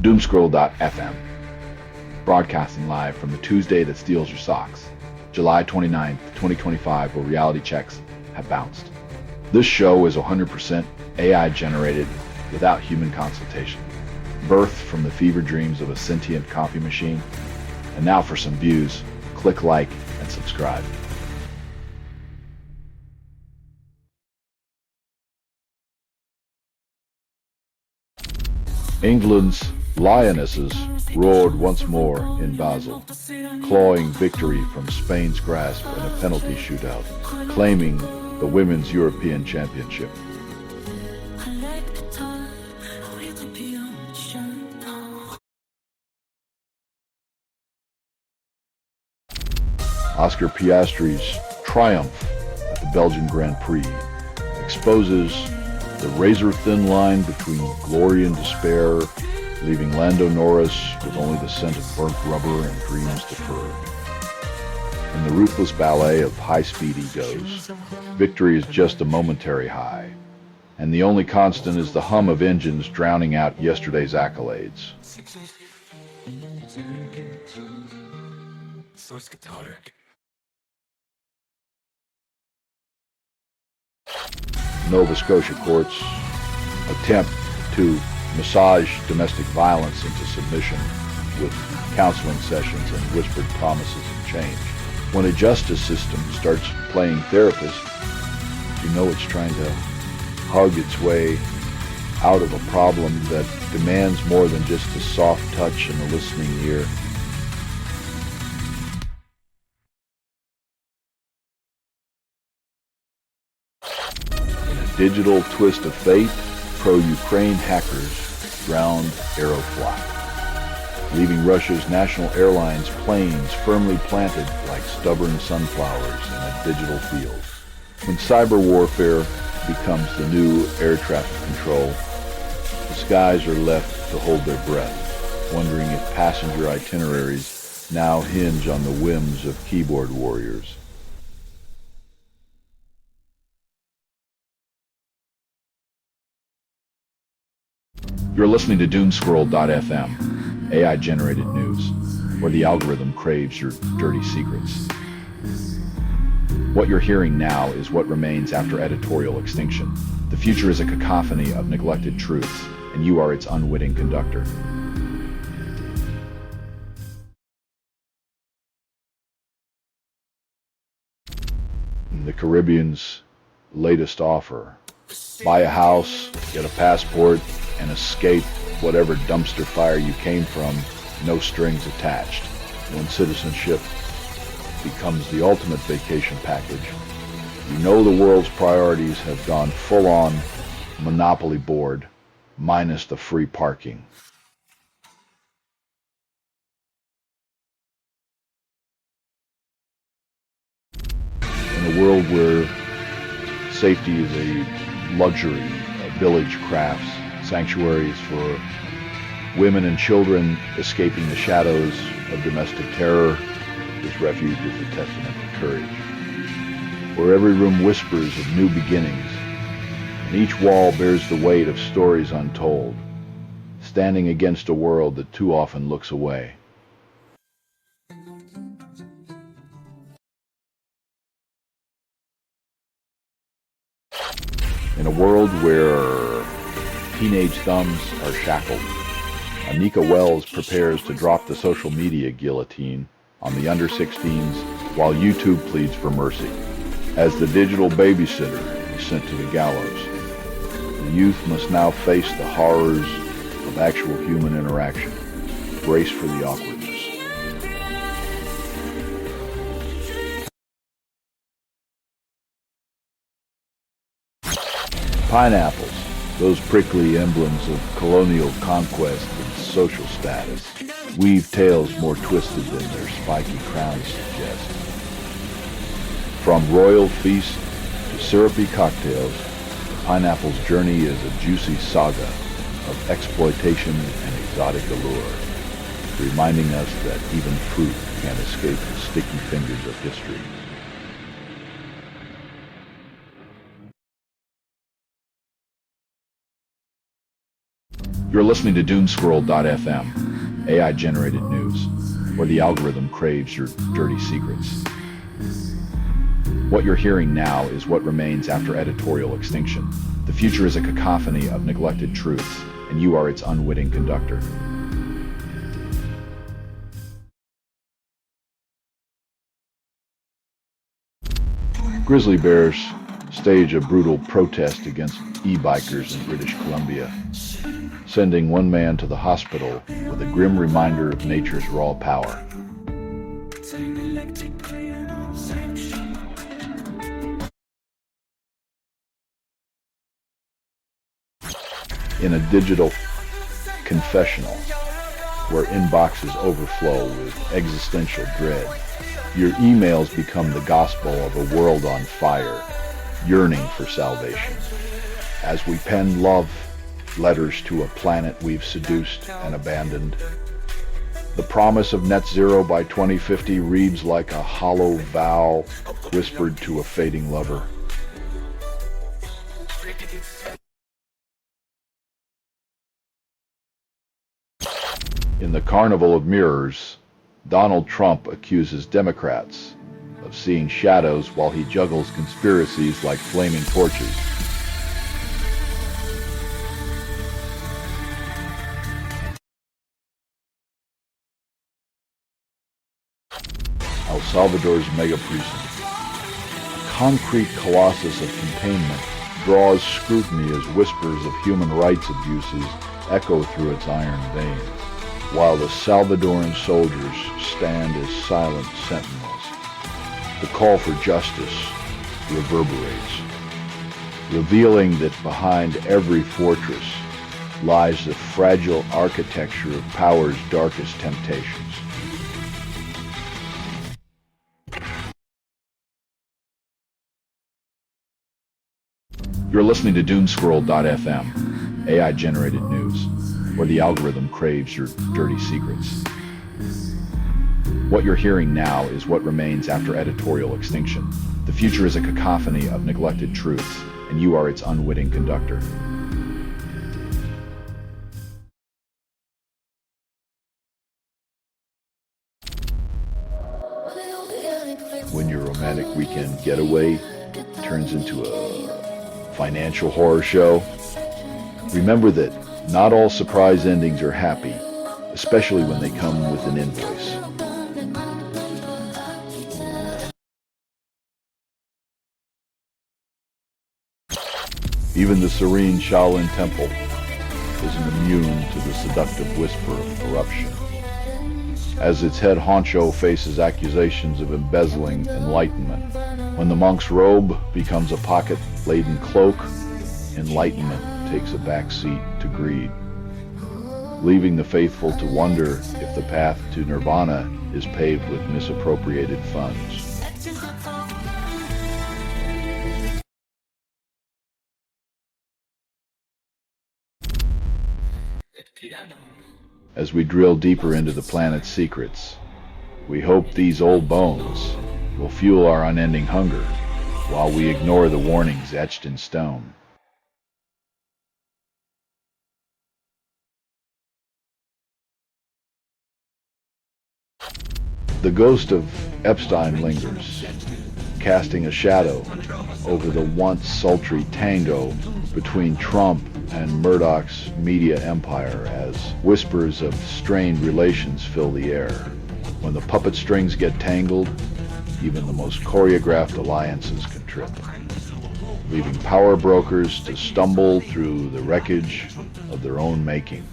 doomscroll.fm, broadcasting live from the Tuesday that steals your socks, July 29th, 2025, where reality checks have bounced. This show is 100% AI generated without human consultation, birthed from the fever dreams of a sentient coffee machine. And now for some views, click like and subscribe. England's Lionesses roared once more in Basel, clawing victory from Spain's grasp in a penalty shootout, claiming the Women's European Championship. Oscar Piastri's triumph at the Belgian Grand Prix exposes the razor-thin line between glory and despair, leaving Lando Norris with only the scent of burnt rubber and dreams deferred. In the ruthless ballet of high-speed egos, victory is just a momentary high, and the only constant is the hum of engines drowning out yesterday's accolades. Nova Scotia courts attempt to massage domestic violence into submission with counseling sessions and whispered promises of change. When a justice system starts playing therapist, you know it's trying to hug its way out of a problem that demands more than just a soft touch and a listening ear. Digital twist of fate, pro-Ukraine hackers ground Aeroflot, leaving Russia's national airlines planes firmly planted like stubborn sunflowers in a digital field. When cyber warfare becomes the new air traffic control, the skies are left to hold their breath, wondering if passenger itineraries now hinge on the whims of keyboard warriors. You're listening to doomscroll.fm, AI-generated news, where the algorithm craves your dirty secrets. What you're hearing now is what remains after editorial extinction. The future is a cacophony of neglected truths, and you are its unwitting conductor. The Caribbean's latest offer. Buy a house, get a passport, and escape whatever dumpster fire you came from, no strings attached. When citizenship becomes the ultimate vacation package, you know the world's priorities have gone full-on monopoly board, minus the free parking. In a world where safety is a luxury, village crafts, sanctuaries for women and children escaping the shadows of domestic terror, this refuge is a testament to courage. Where every room whispers of new beginnings, and each wall bears the weight of stories untold, standing against a world that too often looks away. In a world where teenage thumbs are shackled, Anika Wells prepares to drop the social media guillotine on the under-16s while YouTube pleads for mercy. As the digital babysitter is sent to the gallows, the youth must now face the horrors of actual human interaction. Brace for the awkwardness. Pineapples, those prickly emblems of colonial conquest and social status, weave tales more twisted than their spiky crowns suggest. From royal feast to syrupy cocktails, the pineapple's journey is a juicy saga of exploitation and exotic allure, reminding us that even fruit can't escape the sticky fingers of history. You're listening to doomscrolling.fm, AI-generated news, where the algorithm craves your dirty secrets. What you're hearing now is what remains after editorial extinction. The future is a cacophony of neglected truths, and you are its unwitting conductor. Grizzly bears stage a brutal protest against e-bikers in British Columbia, sending one man to the hospital with a grim reminder of nature's raw power. In a digital confessional where inboxes overflow with existential dread, your emails become the gospel of a world on fire, yearning for salvation. As we pen love letters to a planet we've seduced and abandoned, the promise of net zero by 2050 reads like a hollow vow whispered to a fading lover. In the carnival of mirrors, Donald Trump accuses Democrats of seeing shadows while he juggles conspiracies like flaming torches. El Salvador's mega precinct, a concrete colossus of containment, draws scrutiny as whispers of human rights abuses echo through its iron veins, while the Salvadoran soldiers stand as silent sentinels. The call for justice reverberates, revealing that behind every fortress lies the fragile architecture of power's darkest temptations. You're listening to doomscrolling.fm, AI-generated news, where the algorithm craves your dirty secrets. What you're hearing now is what remains after editorial extinction. The future is a cacophony of neglected truths, and you are its unwitting conductor. When your romantic weekend getaway turns into a financial horror show, remember that not all surprise endings are happy, especially when they come with an invoice. Even the serene Shaolin Temple isn't immune to the seductive whisper of corruption, as its head honcho faces accusations of embezzling enlightenment. When the monk's robe becomes a pocket-laden cloak, enlightenment takes a back seat to greed, leaving the faithful to wonder if the path to nirvana is paved with misappropriated funds. As we drill deeper into the planet's secrets, we hope these old bones will fuel our unending hunger while we ignore the warnings etched in stone. The ghost of Epstein lingers, casting a shadow over the once sultry tango between Trump and Murdoch's media empire as whispers of strained relations fill the air. When the puppet strings get tangled, even the most choreographed alliances can trip, leaving power brokers to stumble through the wreckage of their own making.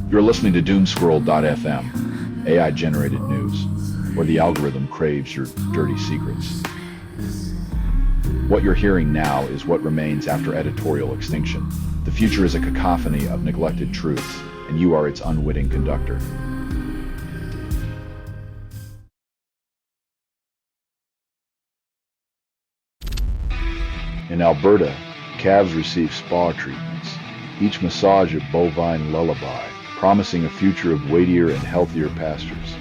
You're listening to doomscrolling.fm, AI-generated news, where the algorithm craves your dirty secrets. What you're hearing now is what remains after editorial extinction. The future is a cacophony of neglected truths, and you are its unwitting conductor. In Alberta, calves receive spa treatments, each massage a bovine lullaby, promising a future of weightier and healthier pastures.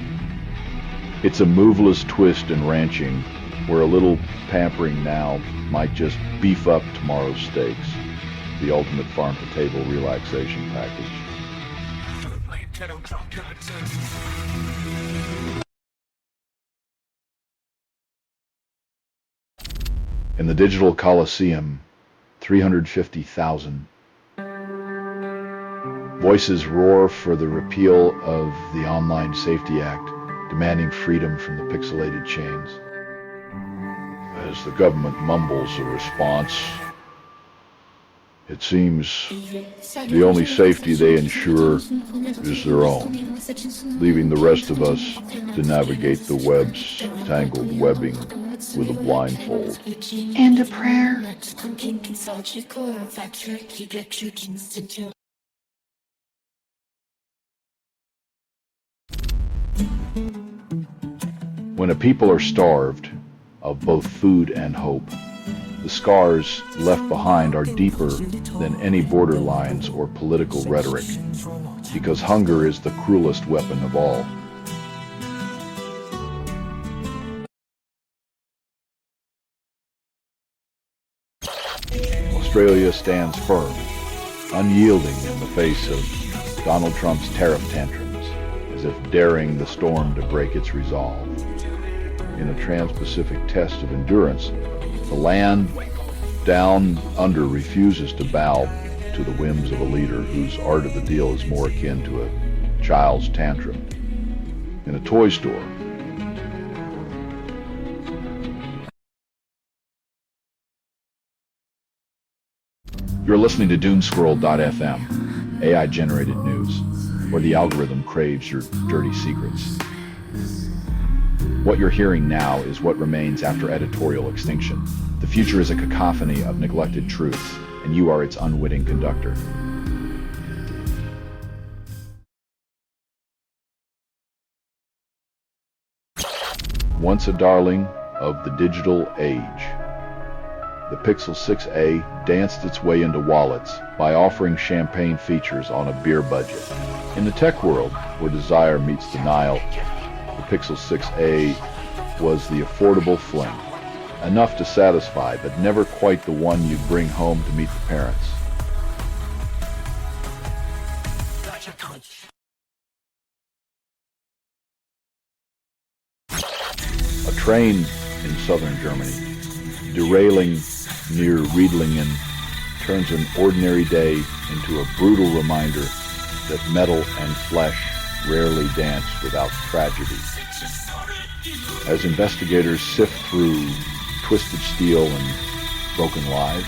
It's a moveless twist in ranching where a little pampering now might just beef up tomorrow's steaks. The ultimate farm-to-table relaxation package. In the digital Coliseum, 350,000 voices roar for the repeal of the Online Safety Act, demanding freedom from the pixelated chains. As the government mumbles a response, it seems the only safety they ensure is their own, leaving the rest of us to navigate the web's tangled webbing with a blindfold. And a prayer. When a people are starved of both food and hope, the scars left behind are deeper than any borderlines or political rhetoric, because hunger is the cruelest weapon of all. Australia stands firm, unyielding in the face of Donald Trump's tariff tantrums, as if daring the storm to break its resolve. In a trans-Pacific test of endurance, the land down under refuses to bow to the whims of a leader whose art of the deal is more akin to a child's tantrum. In a toy store, you're listening to doomscrolling.fm, AI-generated news, where the algorithm craves your dirty secrets. What you're hearing now is what remains after editorial extinction. The future is a cacophony of neglected truths, and you are its unwitting conductor. Once a darling of the digital age, the Pixel 6a danced its way into wallets by offering champagne features on a beer budget. In the tech world, where desire meets denial, the Pixel 6a was the affordable fling. Enough to satisfy, but never quite the one you'd bring home to meet the parents. A train in southern Germany, derailing near Riedlingen, turns an ordinary day into a brutal reminder that metal and flesh rarely dance without tragedy. As investigators sift through twisted steel and broken lives,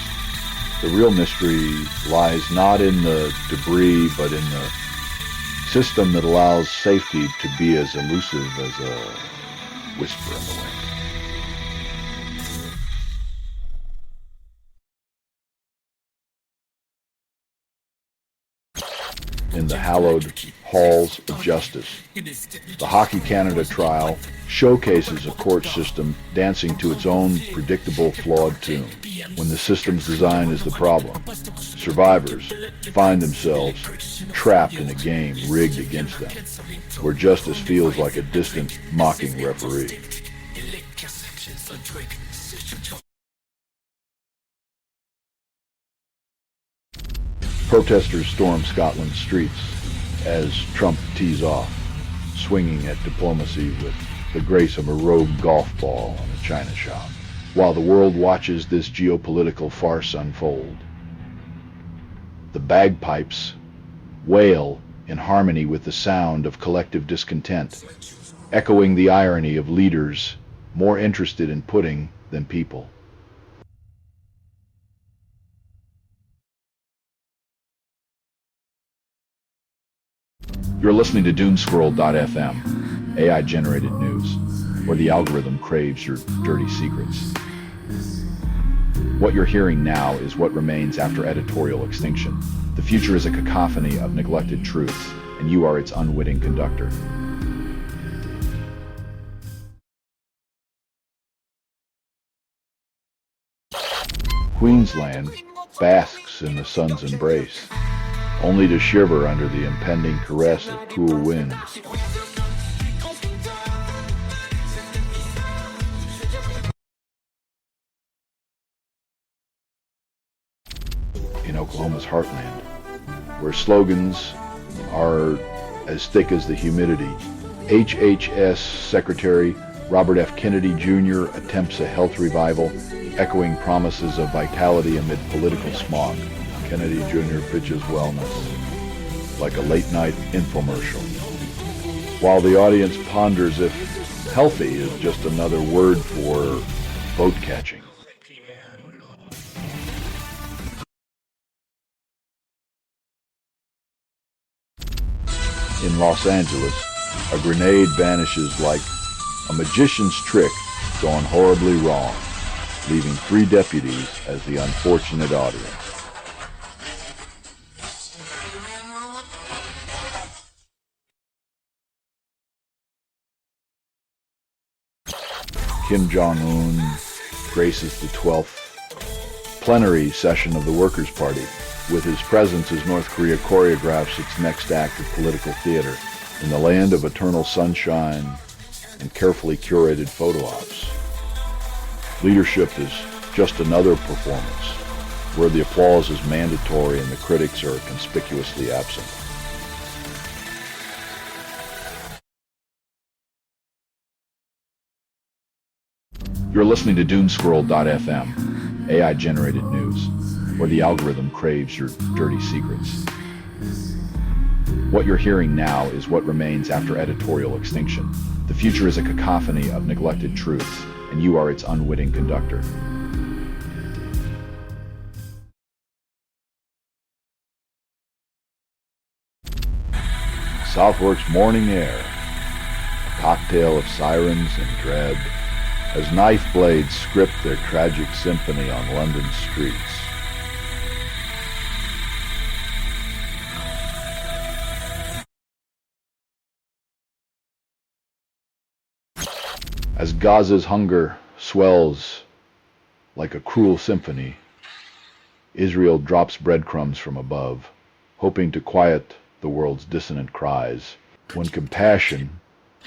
the real mystery lies not in the debris, but in the system that allows safety to be as elusive as a whisper in the wind. In the hallowed halls of justice, the Hockey Canada trial showcases a court system dancing to its own predictable, flawed tune. When the system's design is the problem, survivors find themselves trapped in a game rigged against them, where justice feels like a distant, mocking referee. Protesters storm Scotland's streets as Trump tees off, swinging at diplomacy with the grace of a rogue golf ball in a china shop, while the world watches this geopolitical farce unfold. The bagpipes wail in harmony with the sound of collective discontent, echoing the irony of leaders more interested in pudding than people. You're listening to doomscrolling.fm, AI-generated news, where the algorithm craves your dirty secrets. What you're hearing now is what remains after editorial extinction. The future is a cacophony of neglected truths, and you are its unwitting conductor. Queensland basks in the sun's embrace, only to shiver under the impending caress of cool winds. in Oklahoma's heartland, where slogans are as thick as the humidity. HHS Secretary Robert F. Kennedy Jr. attempts a health revival, echoing promises of vitality amid political smog. Kennedy Jr. pitches wellness like a late-night infomercial, while the audience ponders if healthy is just another word for vote catching. In Los Angeles, a grenade vanishes like a magician's trick gone horribly wrong, leaving 3 deputies as the unfortunate audience. Kim Jong-un graces the 12th plenary session of the Workers' Party. With his presence as North Korea choreographs its next act of political theater in the land of eternal sunshine and carefully curated photo ops. Leadership is just another performance where the applause is mandatory and the critics are conspicuously absent. You're listening to doomscrolling.fm, AI-generated news, where the algorithm craves your dirty secrets. What you're hearing now is what remains after editorial extinction. The future is a cacophony of neglected truths, and you are its unwitting conductor. Southwark's morning air, a cocktail of sirens and dread, as knife blades script their tragic symphony on London's streets. As Gaza's hunger swells like a cruel symphony, Israel drops breadcrumbs from above, hoping to quiet the world's dissonant cries. When compassion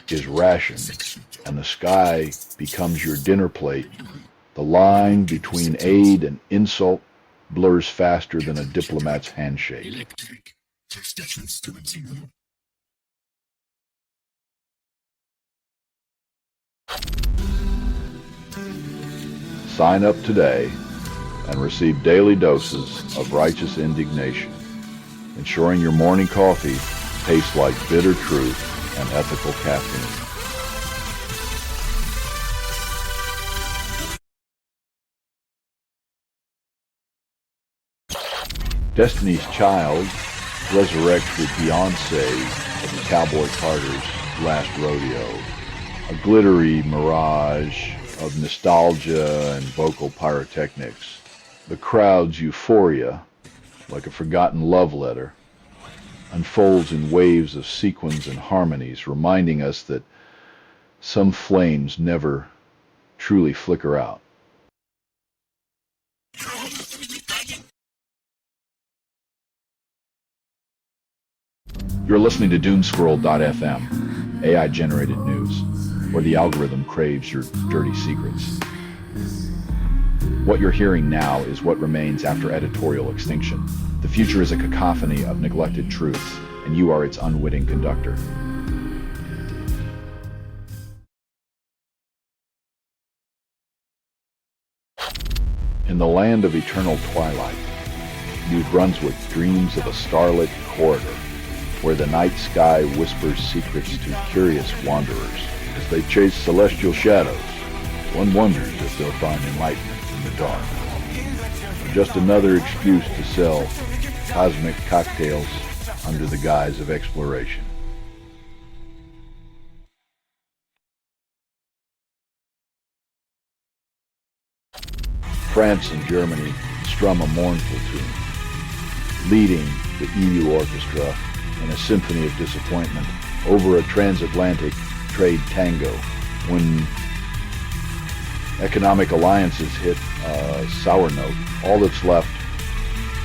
is rationed and the sky becomes your dinner plate, the line between aid and insult blurs faster than a diplomat's handshake. Sign up today and receive daily doses of righteous indignation, ensuring your morning coffee tastes like bitter truth and ethical caffeine. Destiny's Child resurrects with Beyonce of the Cowboy Carter's last rodeo, a glittery mirage of nostalgia and vocal pyrotechnics. The crowd's euphoria, like a forgotten love letter, unfolds in waves of sequins and harmonies, reminding us that some flames never truly flicker out. You're listening to doomscrolling.fm, AI-generated news, where the algorithm craves your dirty secrets. What you're hearing now is what remains after editorial extinction. The future is a cacophony of neglected truths, and you are its unwitting conductor. In the land of eternal twilight, New Brunswick dreams of a starlit corridor where the night sky whispers secrets to curious wanderers. As they chase celestial shadows, one wonders if they'll find enlightenment in the dark. Just another excuse to sell cosmic cocktails under the guise of exploration. France and Germany strum a mournful tune, leading the EU orchestra in a symphony of disappointment over a transatlantic trade tango. When economic alliances hit a sour note, all that's left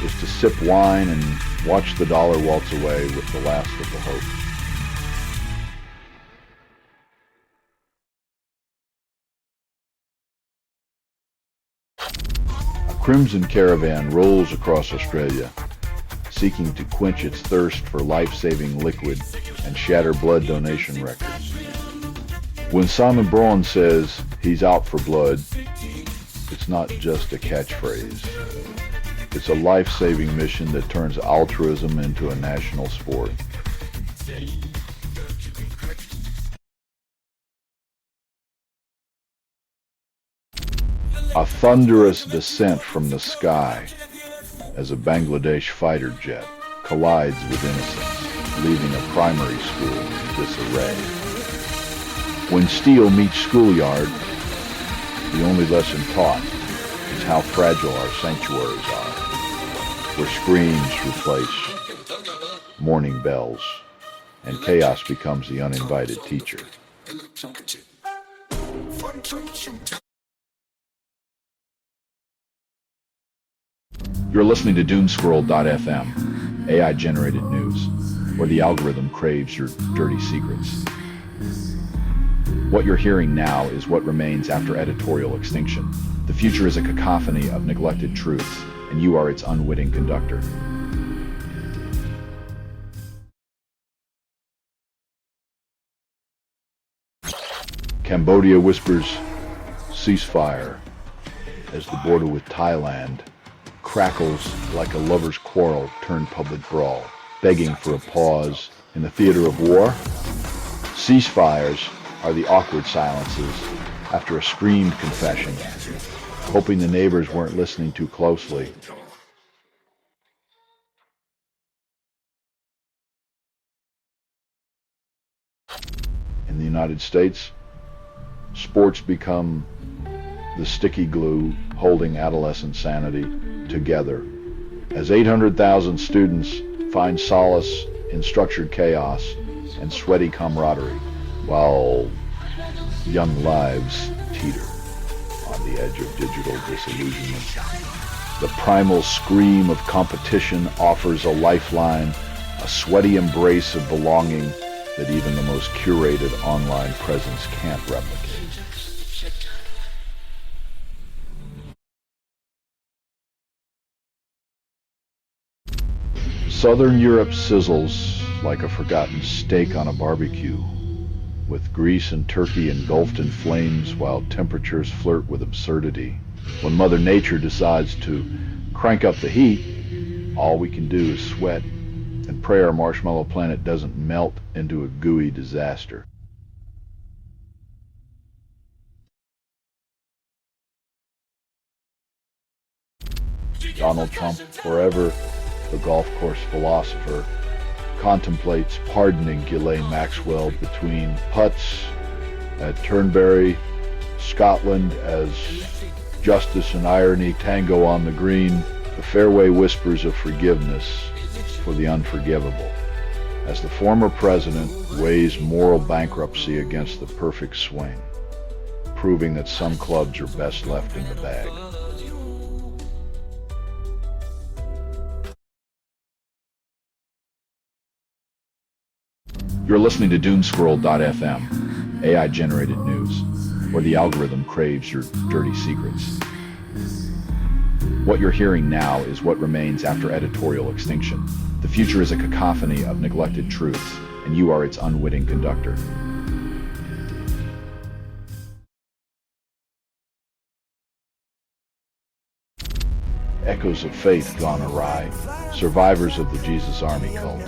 is to sip wine and watch the dollar waltz away with the last of the hope. A Crimson Caravan rolls across Australia, seeking to quench its thirst for life-saving liquid and shatter blood donation records. When Simon Braun says he's out for blood, it's not just a catchphrase. It's a life-saving mission that turns altruism into a national sport. A thunderous descent from the sky as a Bangladesh fighter jet collides with innocence, leaving a primary school in disarray. When steel meets schoolyard, the only lesson taught is how fragile our sanctuaries are, where screams replace morning bells, and chaos becomes the uninvited teacher. You're listening to doomscrolling.fm, AI-generated news, where the algorithm craves your dirty secrets. What you're hearing now is what remains after editorial extinction. The future is a cacophony of neglected truths, and you are its unwitting conductor. Cambodia whispers ceasefire as the border with Thailand crackles like a lover's quarrel turned public brawl, begging for a pause in the theater of war. Ceasefires are the awkward silences after a screamed confession, hoping the neighbors weren't listening too closely. In the United States, sports become the sticky glue holding adolescent sanity together, as 800,000 students find solace in structured chaos and sweaty camaraderie, while young lives teeter on the edge of digital disillusionment. The primal scream of competition offers a lifeline, a sweaty embrace of belonging that even the most curated online presence can't replicate. Southern Europe sizzles like a forgotten steak on a barbecue, with Greece and Turkey engulfed in flames while temperatures flirt with absurdity. When Mother Nature decides to crank up the heat, all we can do is sweat and pray our marshmallow planet doesn't melt into a gooey disaster. Donald Trump, forever the golf course philosopher, contemplates pardoning Ghislaine Maxwell between putts at Turnberry, Scotland, as justice and irony tango on the green. The fairway whispers of forgiveness for the unforgivable, as the former president weighs moral bankruptcy against the perfect swing, proving that some clubs are best left in the bag. You're listening to doomscrolling.fm, AI-generated news, where the algorithm craves your dirty secrets. What you're hearing now is what remains after editorial extinction. The future is a cacophony of neglected truths, and you are its unwitting conductor. Echoes of faith gone awry, survivors of the Jesus Army cult,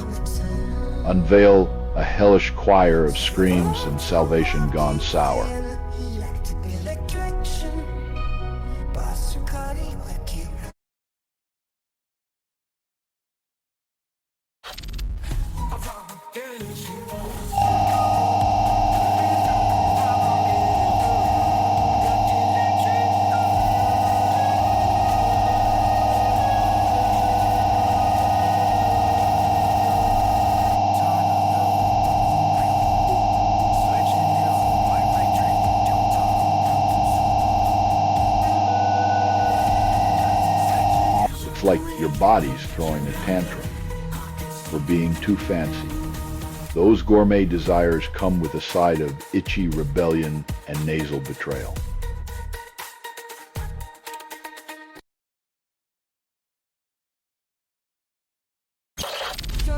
unveil a hellish choir of screams and salvation gone sour. It's like your body's throwing a tantrum for being too fancy. Those gourmet desires come with a side of itchy rebellion and nasal betrayal.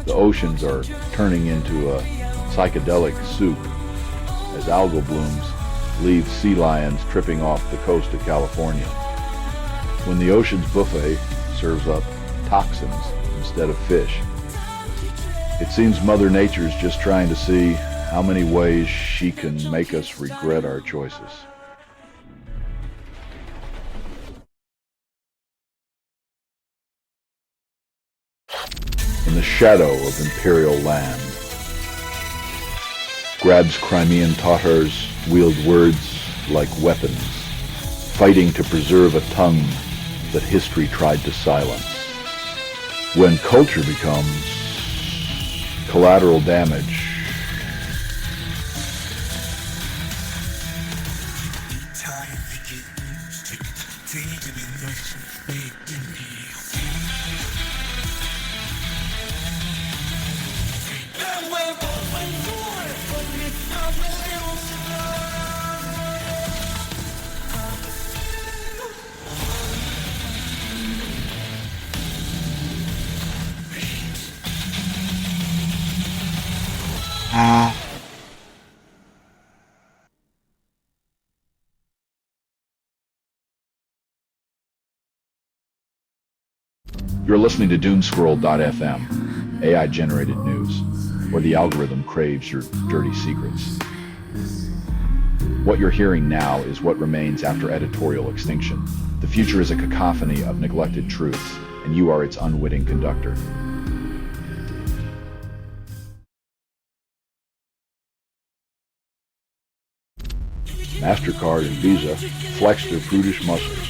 The oceans are turning into a psychedelic soup as algal blooms leave sea lions tripping off the coast of California. When the ocean's buffet serves up toxins instead of fish, it seems Mother Nature's just trying to see how many ways she can make us regret our choices. In the shadow of imperial land, Grab's Crimean Tatars wield words like weapons, fighting to preserve a tongue that history tried to silence. When culture becomes collateral damage, You're listening to doomscrolling.fm, AI-generated news, where the algorithm craves your dirty secrets. What you're hearing now is what remains after editorial extinction. The future is a cacophony of neglected truths, and you are its unwitting conductor. MasterCard and Visa flex their prudish muscles,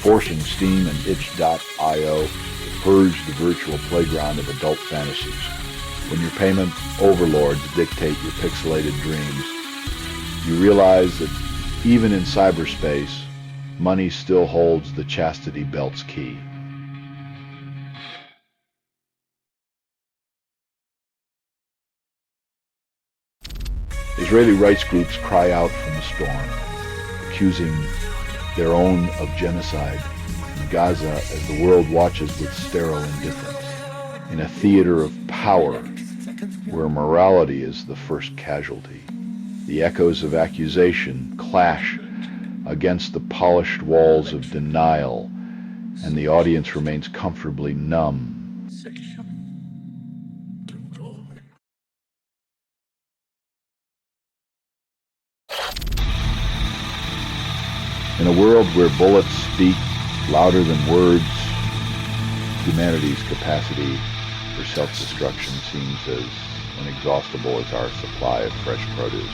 forcing Steam and itch.io to purge the virtual playground of adult fantasies. When your payment overlords dictate your pixelated dreams, you realize that even in cyberspace, money still holds the chastity belt's key. Israeli rights groups cry out from the storm, accusing their own of genocide in Gaza as the world watches with sterile indifference. In a theater of power where morality is the first casualty, the echoes of accusation clash against the polished walls of denial, and the audience remains comfortably numb. In a world where bullets speak louder than words, humanity's capacity for self-destruction seems as inexhaustible as our supply of fresh produce.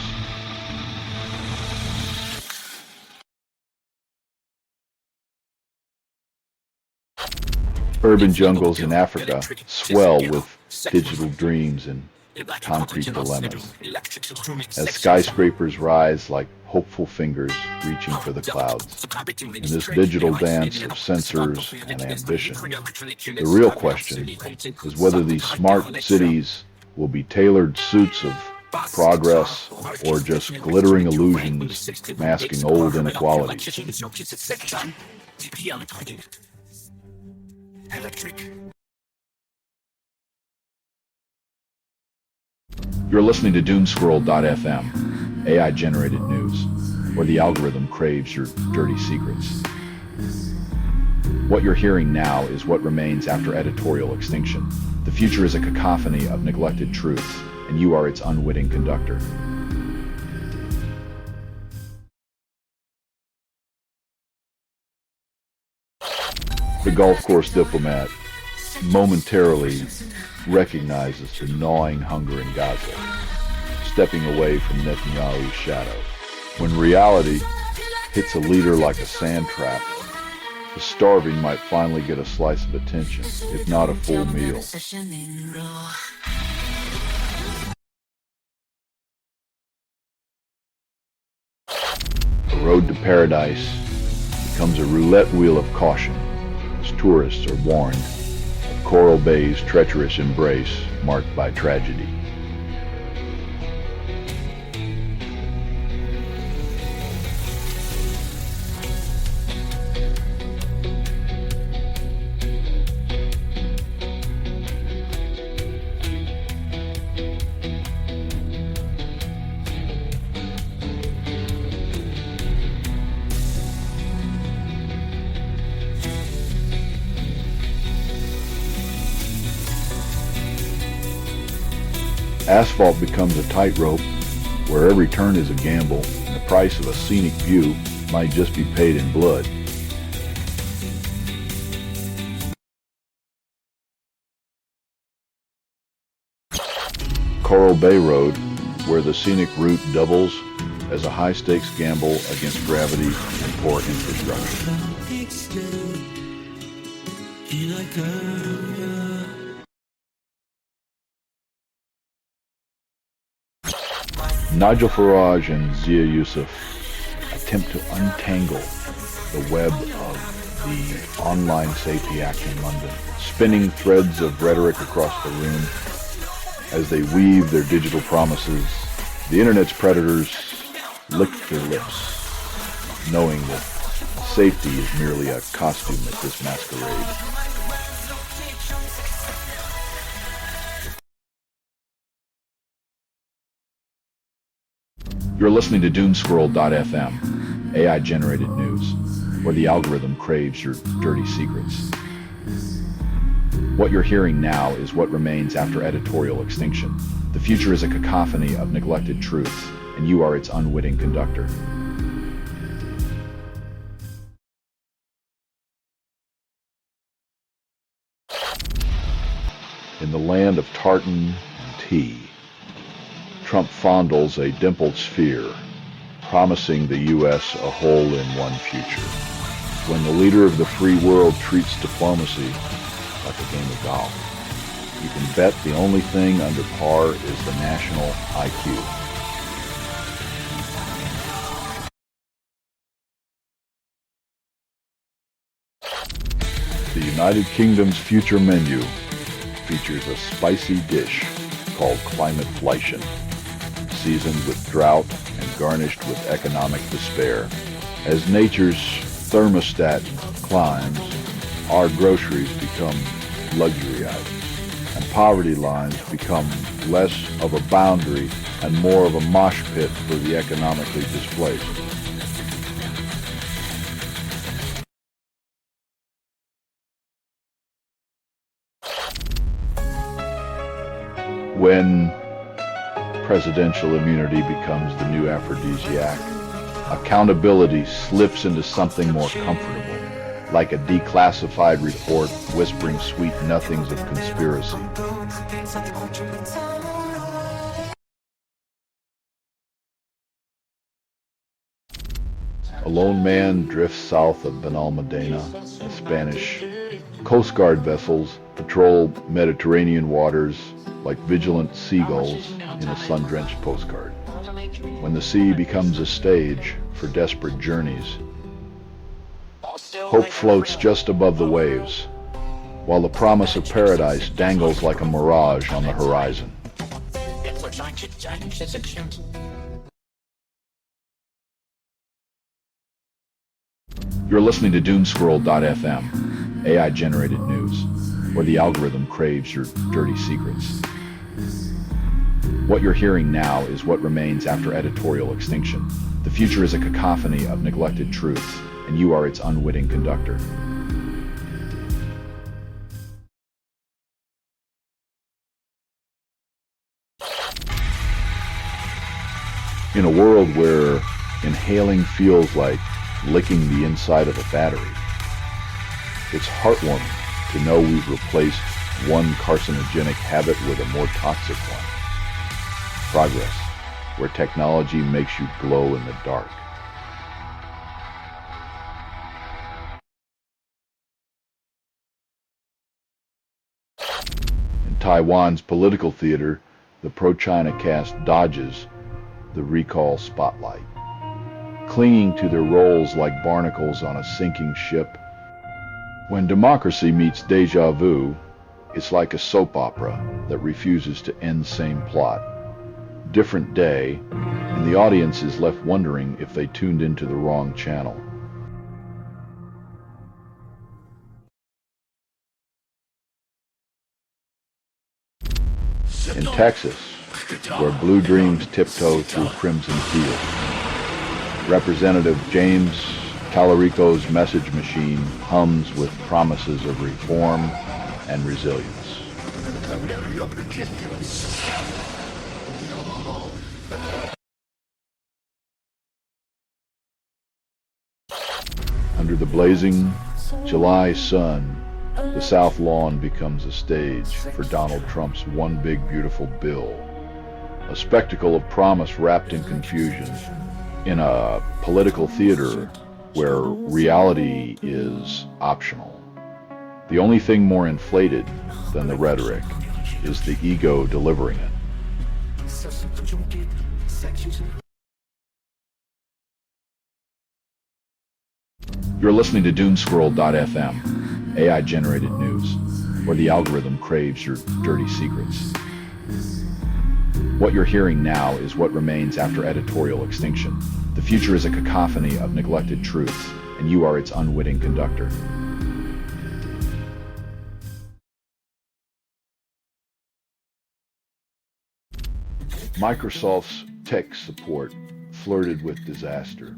Urban jungles in Africa swell with digital dreams and concrete dilemmas, as skyscrapers rise like hopeful fingers reaching for the clouds. In this digital dance of sensors and ambition, the real question is whether these smart cities will be tailored suits of progress or just glittering illusions masking old inequalities. You're listening to doomscroll.fm, AI-generated news, where the algorithm craves your dirty secrets. What you're hearing now is what remains after editorial extinction. The future is a cacophony of neglected truths, and you are its unwitting conductor. The golf course diplomat momentarily recognizes the gnawing hunger in Gaza, stepping away from Netanyahu's shadow. When reality hits a leader like a sand trap, the starving might finally get a slice of attention, if not a full meal. The road to paradise becomes a roulette wheel of caution as tourists are warned of Coral Bay's treacherous embrace marked by tragedy. Asphalt becomes a tightrope where every turn is a gamble and the price of a scenic view might just be paid in blood. Coral Bay Road, where the scenic route doubles as a high-stakes gamble against gravity and poor infrastructure. Nigel Farage and Zia Youssef attempt to untangle the web of the online Safety Act in London, spinning threads of rhetoric across the room as they weave their digital promises. The internet's predators lick their lips, knowing that safety is merely a costume at this masquerade. You're listening to doomscrolling.fm, AI-generated news, where the algorithm craves your dirty secrets. What you're hearing now is what remains after editorial extinction. The future is a cacophony of neglected truths, and you are its unwitting conductor. In the land of tartan and tea, Trump fondles a dimpled sphere, promising the U.S. a hole-in-one future. When the leader of the free world treats diplomacy like a game of golf, you can bet the only thing under par is the national IQ. The United Kingdom's future menu features a spicy dish called climateflation, seasoned with drought and garnished with economic despair. As nature's thermostat climbs, our groceries become luxury items, and poverty lines become less of a boundary and more of a mosh pit for the economically displaced. When presidential immunity becomes the new aphrodisiac, accountability slips into something more comfortable, like a declassified report whispering sweet nothings of conspiracy. A lone man drifts south of Benalmádena as Spanish Coast Guard vessels patrol Mediterranean waters like vigilant seagulls in a sun-drenched postcard. When the sea becomes a stage for desperate journeys, hope floats just above the waves, while the promise of paradise dangles like a mirage on the horizon. You're listening to doomscrolling.fm, AI-generated news, where the algorithm craves your dirty secrets. What you're hearing now is what remains after editorial extinction. The future is a cacophony of neglected truths, and you are its unwitting conductor. In a world where inhaling feels like licking the inside of a battery, it's heartwarming to know we've replaced one carcinogenic habit with a more toxic one. Progress, where technology makes you glow in the dark. In Taiwan's political theater, the pro-China cast dodges the recall spotlight, clinging to their roles like barnacles on a sinking ship. When democracy meets deja vu, it's like a soap opera that refuses to end same plot. Different day, and the audience is left wondering if they tuned into the wrong channel. In Texas, where blue dreams tiptoe through crimson fields, Representative James Talarico's message machine hums with promises of reform and resilience. Under the blazing July sun, the South Lawn becomes a stage for Donald Trump's One Big Beautiful Bill, a spectacle of promise wrapped in confusion in a political theater where reality is optional. The only thing more inflated than the rhetoric is the ego delivering it. You're listening to doomscrolling.fm, AI-generated news, where the algorithm craves your dirty secrets. What you're hearing now is what remains after editorial extinction. The future is a cacophony of neglected truths, and you are its unwitting conductor. Microsoft's tech support flirted with disaster,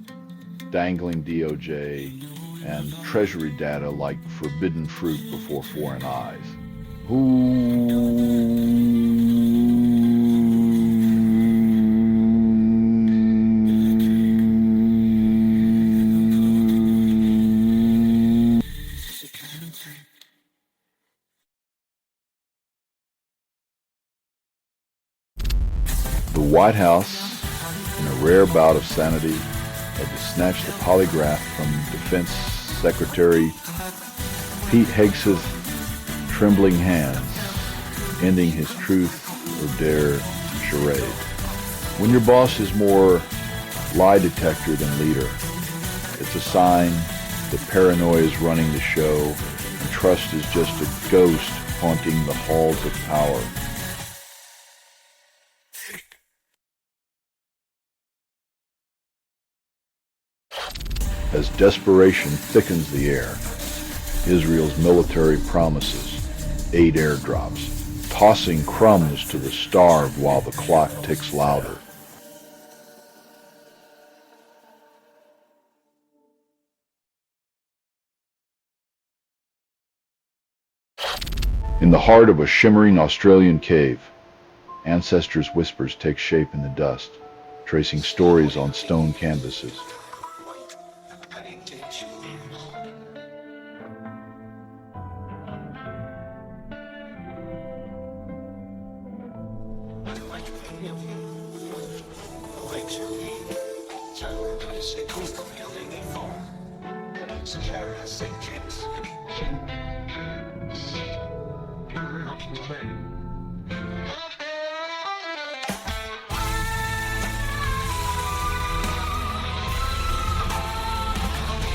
dangling DOJ and Treasury data like forbidden fruit before foreign eyes. The White House, in a rare bout of sanity, had to snatch the polygraph from Defense Secretary Pete Hegseth's trembling hands, ending his truth or dare charade. When your boss is more lie detector than leader, it's a sign that paranoia is running the show and trust is just a ghost haunting the halls of power. As desperation thickens the air, Israel's military promises aid airdrops, tossing crumbs to the starved while the clock ticks louder. In the heart of a shimmering Australian cave, ancestors' whispers take shape in the dust, tracing stories on stone canvases.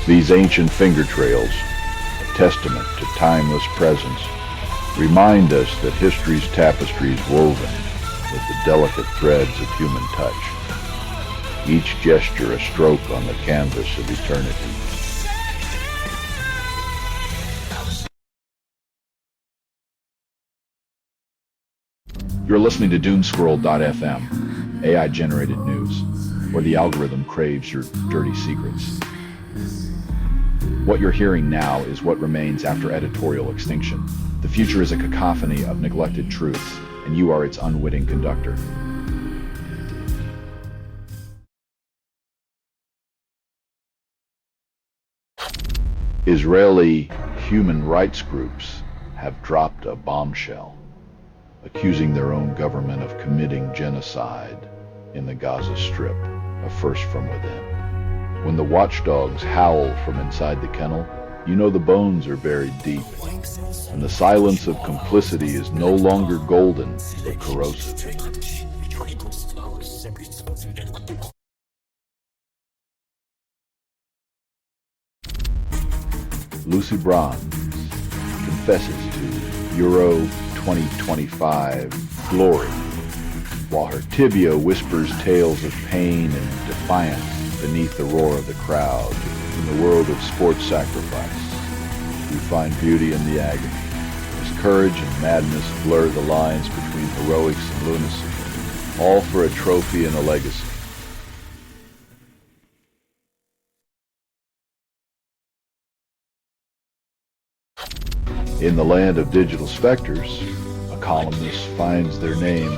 These ancient finger trails, a testament to timeless presence, remind us that history's tapestry is woven with the delicate threads of human touch, each gesture a stroke on the canvas of eternity. You're listening to doomscrolling.fm, AI-generated news, where the algorithm craves your dirty secrets. What you're hearing now is what remains after editorial extinction. The future is a cacophony of neglected truths, and you are its unwitting conductor. Israeli human rights groups have dropped a bombshell, accusing their own government of committing genocide in the Gaza Strip, a first from within. When the watchdogs howl from inside the kennel, you know the bones are buried deep, and the silence of complicity is no longer golden but corrosive. Lucy Bronze confesses to Euro 2025 glory, while her tibia whispers tales of pain and defiance beneath the roar of the crowd. In the world of sports sacrifice, we find beauty in the agony, as courage and madness blur the lines between heroics and lunacy, all for a trophy and a legacy. In the land of digital specters, a columnist finds their name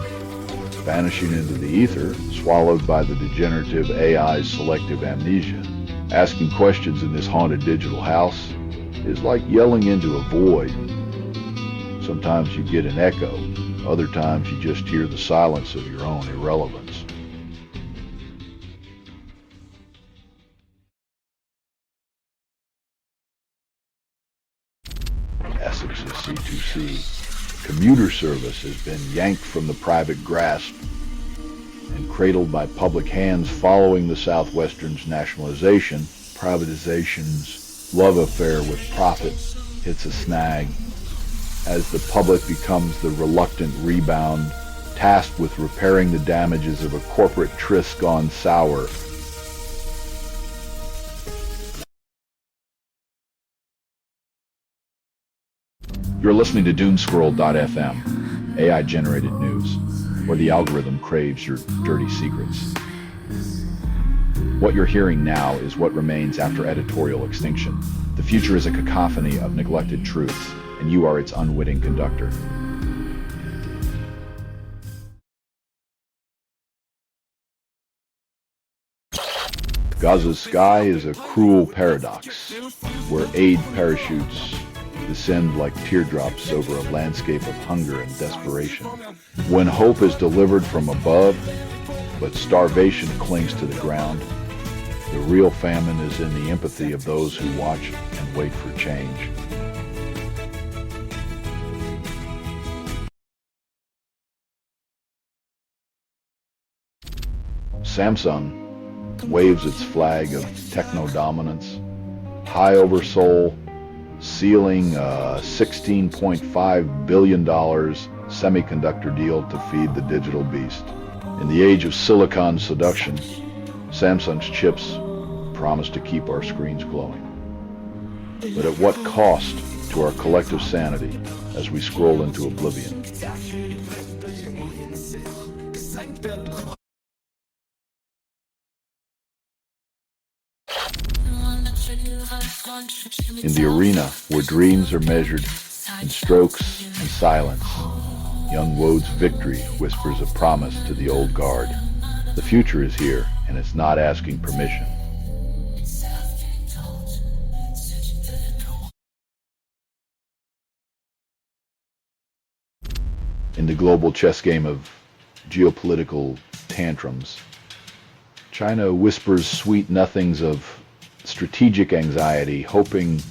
vanishing into the ether, swallowed by the degenerative AI's selective amnesia. Asking questions in this haunted digital house is like yelling into a void. Sometimes you get an echo, other times you just hear the silence of your own irrelevance. Essex is C2C. Commuter service has been yanked from the private grasp and cradled by public hands following the Southwestern's nationalization. Privatization's love affair with profit hits a snag as the public becomes the reluctant rebound, tasked with repairing the damages of a corporate tryst gone sour. You're listening to doomscrolling.fm, AI-generated news, where the algorithm craves your dirty secrets. What you're hearing now is what remains after editorial extinction. The future is a cacophony of neglected truths, and you are its unwitting conductor. Gaza's sky is a cruel paradox, where aid parachutes descend like teardrops over a landscape of hunger and desperation. When hope is delivered from above, but starvation clings to the ground, the real famine is in the empathy of those who watch and wait for change. Samsung waves its flag of techno-dominance, high over Seoul, sealing a $16.5 billion semiconductor deal to feed the digital beast. In the age of silicon seduction, Samsung's chips promise to keep our screens glowing. But at what cost to our collective sanity as we scroll into oblivion? In the arena where dreams are measured in strokes and silence, young Wode's victory whispers a promise to the old guard. The future is here, and it's not asking permission. In the global chess game of geopolitical tantrums, China whispers sweet nothings of strategic anxiety, hoping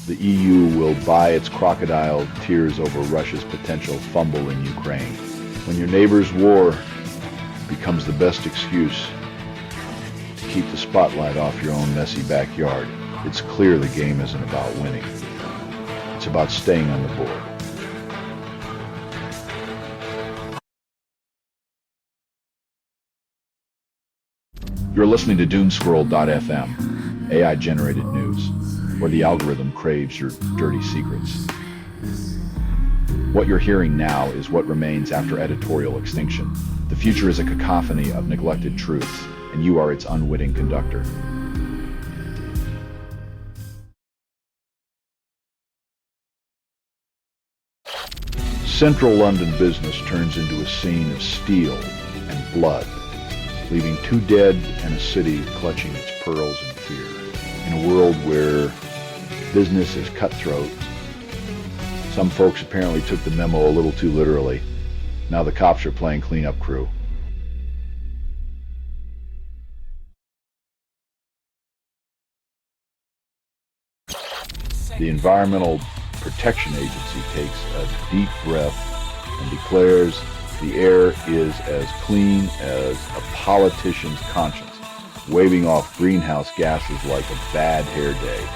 the EU will buy its crocodile tears over Russia's potential fumble in Ukraine. When your neighbor's war becomes the best excuse to keep the spotlight off your own messy backyard, it's clear the game isn't about winning. It's about staying on the board. You're listening to doomscrolling.fm, AI-generated news, where the algorithm craves your dirty secrets. What you're hearing now is what remains after editorial extinction. The future is a cacophony of neglected truths, and you are its unwitting conductor. Central London business turns into a scene of steel and blood, leaving two dead and a city clutching its pearls in fear. In a world where business is cutthroat, some folks apparently took the memo a little too literally. Now the cops are playing cleanup crew. The Environmental Protection Agency takes a deep breath and declares the air is as clean as a politician's conscience, waving off greenhouse gases like a bad hair day.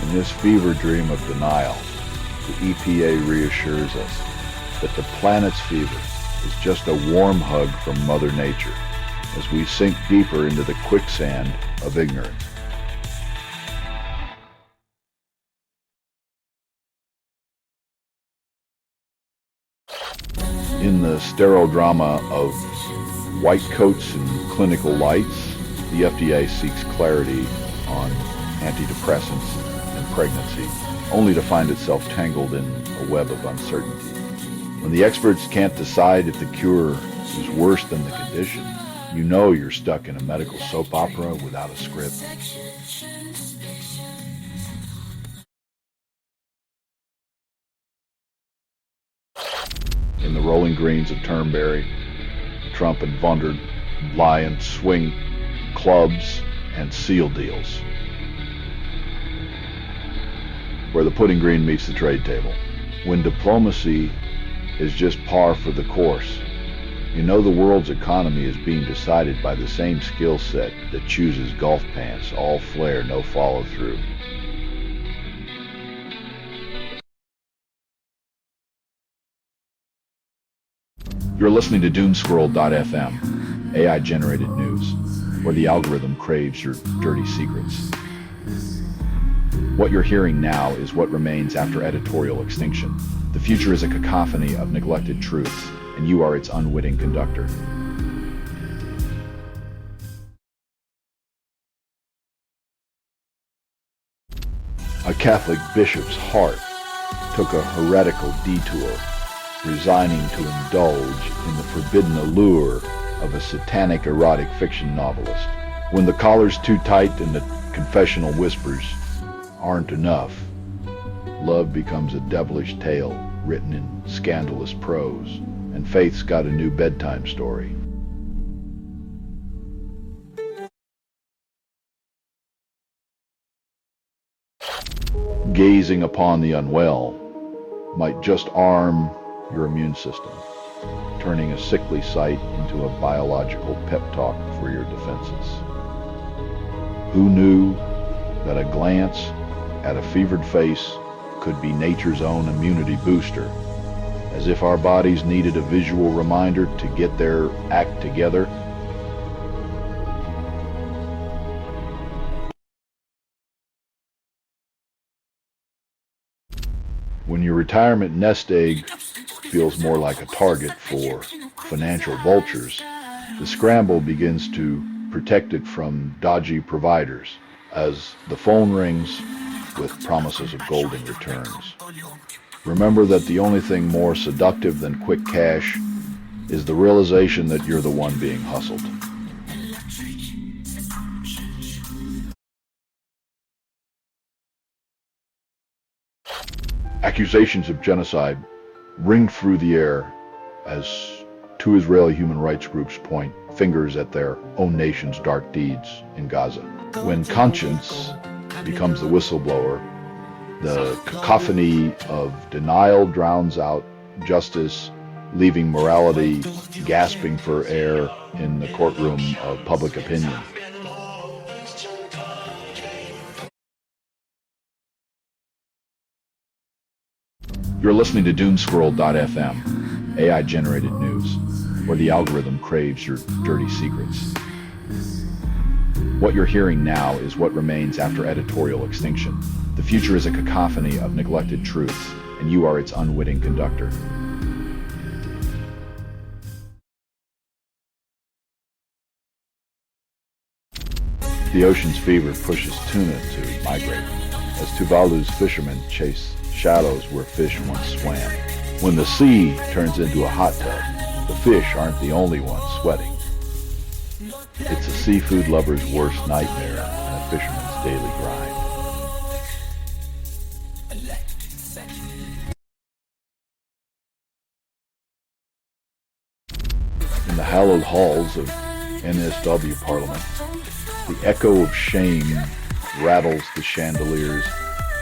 In this fever dream of denial, the EPA reassures us that the planet's fever is just a warm hug from Mother Nature as we sink deeper into the quicksand of ignorance. In the sterile drama of white coats and clinical lights, the FDA seeks clarity on antidepressants and pregnancy, only to find itself tangled in a web of uncertainty. When the experts can't decide if the cure is worse than the condition, you know you're stuck in a medical soap opera without a script. In the rolling greens of Turnberry, Trump and Vundert lie and swing clubs and seal deals, where the pudding green meets the trade table. When diplomacy is just par for the course, you know the world's economy is being decided by the same skill set that chooses golf pants, all flair, no follow through. You're listening to doomscrolling.fm, AI-generated news, where the algorithm craves your dirty secrets. What you're hearing now is what remains after editorial extinction. The future is a cacophony of neglected truths, and you are its unwitting conductor. A Catholic bishop's heart took a heretical detour, resigning to indulge in the forbidden allure of a satanic erotic fiction novelist. When the collar's too tight and the confessional whispers aren't enough, love becomes a devilish tale written in scandalous prose, and faith's got a new bedtime story. Gazing upon the unwell might just arm your immune system, turning a sickly sight into a biological pep talk for your defenses. Who knew that a glance at a fevered face could be nature's own immunity booster, as if our bodies needed a visual reminder to get their act together? When your retirement nest egg feels more like a target for financial vultures, the scramble begins to protect it from dodgy providers as the phone rings with promises of golden returns. Remember that the only thing more seductive than quick cash is the realization that you're the one being hustled. Accusations of genocide ring through the air as two Israeli human rights groups point fingers at their own nation's dark deeds in Gaza. When conscience becomes the whistleblower, the cacophony of denial drowns out justice, leaving morality gasping for air in the courtroom of public opinion. You're listening to doomscroll.fm, AI-generated news, where the algorithm craves your dirty secrets. What you're hearing now is what remains after editorial extinction. The future is a cacophony of neglected truths, and you are its unwitting conductor. The ocean's fever pushes tuna to migrate, as Tuvalu's fishermen chase shadows where fish once swam. When the sea turns into a hot tub, the fish aren't the only ones sweating. It's a seafood lover's worst nightmare and a fisherman's daily grind. In the hallowed halls of NSW Parliament, the echo of shame rattles the chandeliers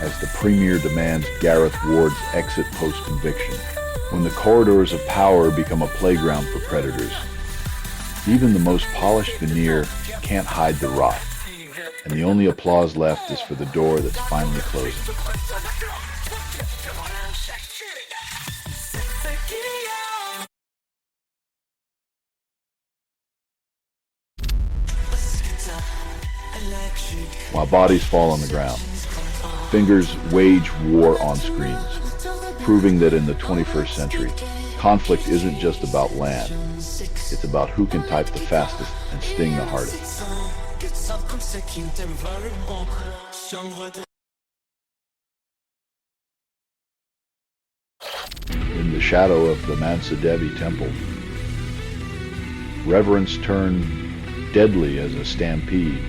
as the Premier demands Gareth Ward's exit post-conviction. When the corridors of power become a playground for predators, even the most polished veneer can't hide the rot, and the only applause left is for the door that's finally closing. While bodies fall on the ground, fingers wage war on screens, proving that in the 21st century, conflict isn't just about land. It's about who can type the fastest and sting the hardest. In the shadow of the Mansa Devi temple, reverence turned deadly as a stampede,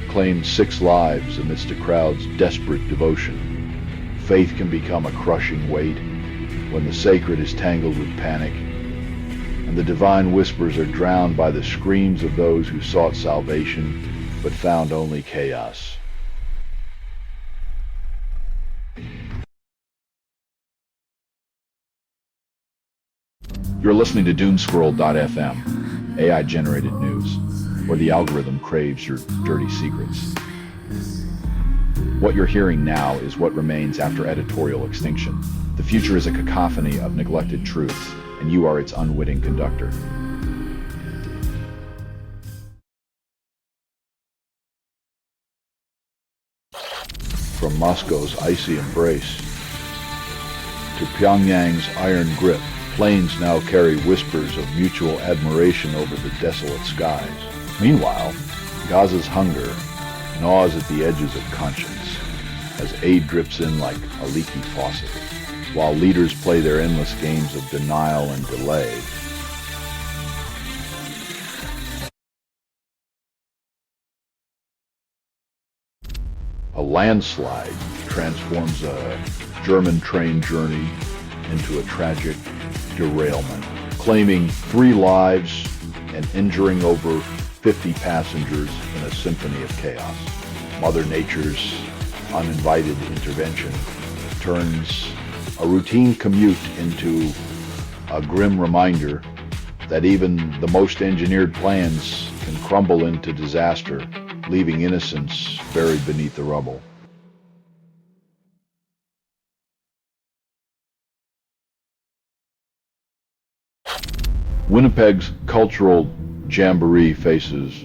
claimed 6 lives amidst a crowd's desperate devotion. Faith can become a crushing weight when the sacred is tangled with panic, and the divine whispers are drowned by the screams of those who sought salvation but found only chaos. You're listening to doomscroll.fm, AI-generated news, where the algorithm craves your dirty secrets. What you're hearing now is what remains after editorial extinction. The future is a cacophony of neglected truths, and you are its unwitting conductor. From Moscow's icy embrace to Pyongyang's iron grip, planes now carry whispers of mutual admiration over the desolate skies. Meanwhile, Gaza's hunger gnaws at the edges of conscience as aid drips in like a leaky faucet, while leaders play their endless games of denial and delay. A landslide transforms a German train journey into a tragic derailment, claiming 3 lives and injuring over 50 passengers in a symphony of chaos. Mother Nature's uninvited intervention turns a routine commute into a grim reminder that even the most engineered plans can crumble into disaster, leaving innocents buried beneath the rubble. Winnipeg's cultural jamboree faces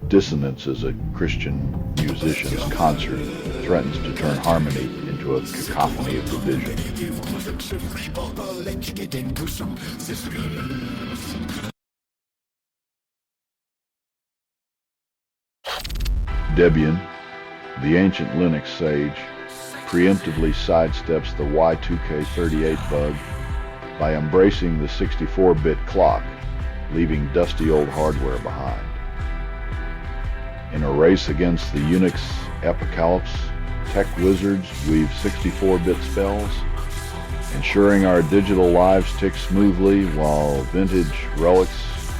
dissonance as a Christian musician's concert threatens to turn harmony into a cacophony of division. Debian, the ancient Linux sage, preemptively sidesteps the Y2K38 bug by embracing the 64-bit clock, leaving dusty old hardware behind. In a race against the Unix apocalypse, tech wizards weave 64-bit spells, ensuring our digital lives tick smoothly while vintage relics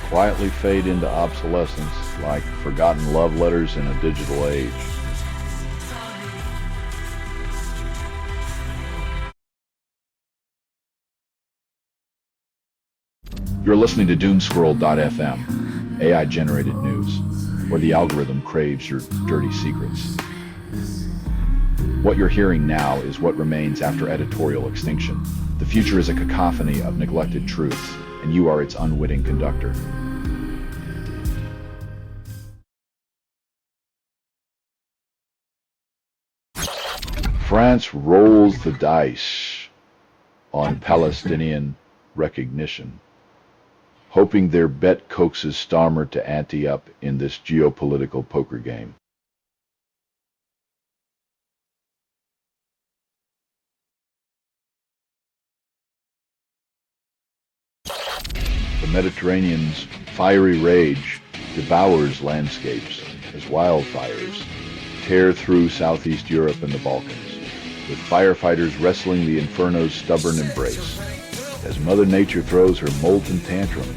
quietly fade into obsolescence like forgotten love letters in a digital age. You're listening to doomscroll.fm, AI-generated news, where the algorithm craves your dirty secrets. What you're hearing now is what remains after editorial extinction. The future is a cacophony of neglected truths, and you are its unwitting conductor. France rolls the dice on Palestinian recognition, hoping their bet coaxes Starmer to ante up in this geopolitical poker game. The Mediterranean's fiery rage devours landscapes as wildfires tear through Southeast Europe and the Balkans, with firefighters wrestling the inferno's stubborn embrace. As Mother Nature throws her molten tantrum,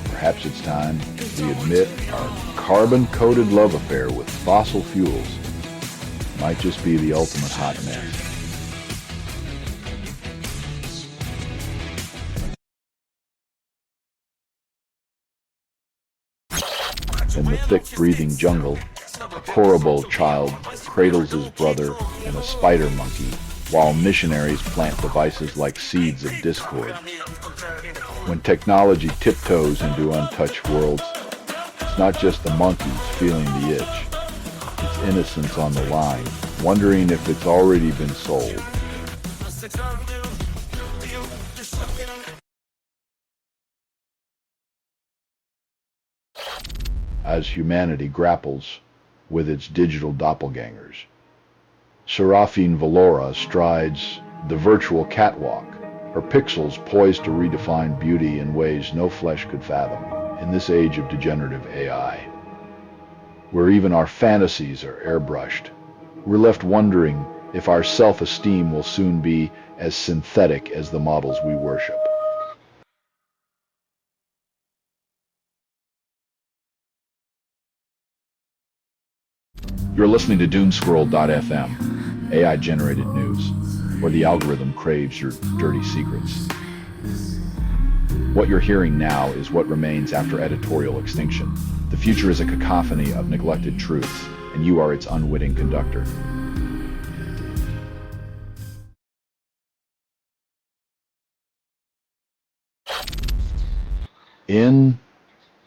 perhaps it's time we admit our carbon-coated love affair with fossil fuels might just be the ultimate hot mess. In the thick-breathing jungle, a horrible child cradles his brother in a spider monkey, while missionaries plant devices like seeds of discord. When technology tiptoes into untouched worlds, it's not just the monkeys feeling the itch. It's innocence on the line, wondering if it's already been sold. As humanity grapples with its digital doppelgangers, Serafine Valora strides the virtual catwalk, her pixels poised to redefine beauty in ways no flesh could fathom. in this age of degenerative AI, where even our fantasies are airbrushed, we're left wondering if our self-esteem will soon be as synthetic as the models we worship. You're listening to doomscroll.fm, AI-generated news, where the algorithm craves your dirty secrets. What you're hearing now is what remains after editorial extinction. The future is a cacophony of neglected truths, and you are its unwitting conductor. In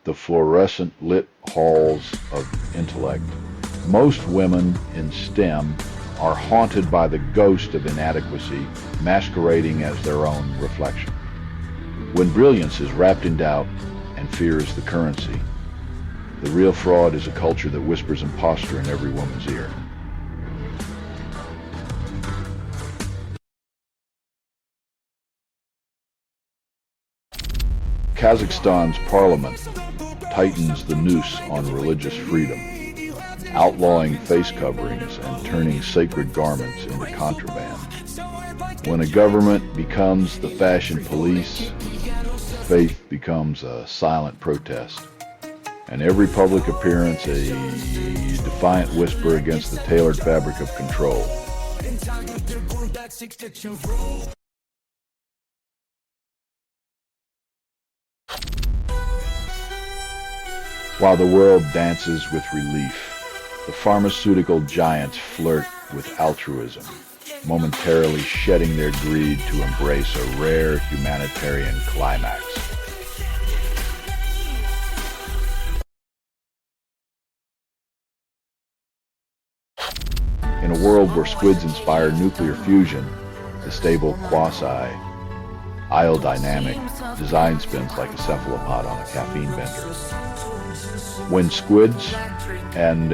the fluorescent-lit halls of intellect, most women in STEM are haunted by the ghost of inadequacy masquerading as their own reflection. When brilliance is wrapped in doubt and fear is the currency, the real fraud is a culture that whispers imposter in every woman's ear. Kazakhstan's parliament tightens the noose on religious freedom, outlawing face coverings and turning sacred garments into contraband. When a government becomes the fashion police, faith becomes a silent protest, and every public appearance a defiant whisper against the tailored fabric of control. While the world dances with relief, the pharmaceutical giants flirt with altruism, momentarily shedding their greed to embrace a rare humanitarian climax. In a world where squids inspire nuclear fusion, the stable quasi-iodynamic design spins like a cephalopod on a caffeine bender. When squids and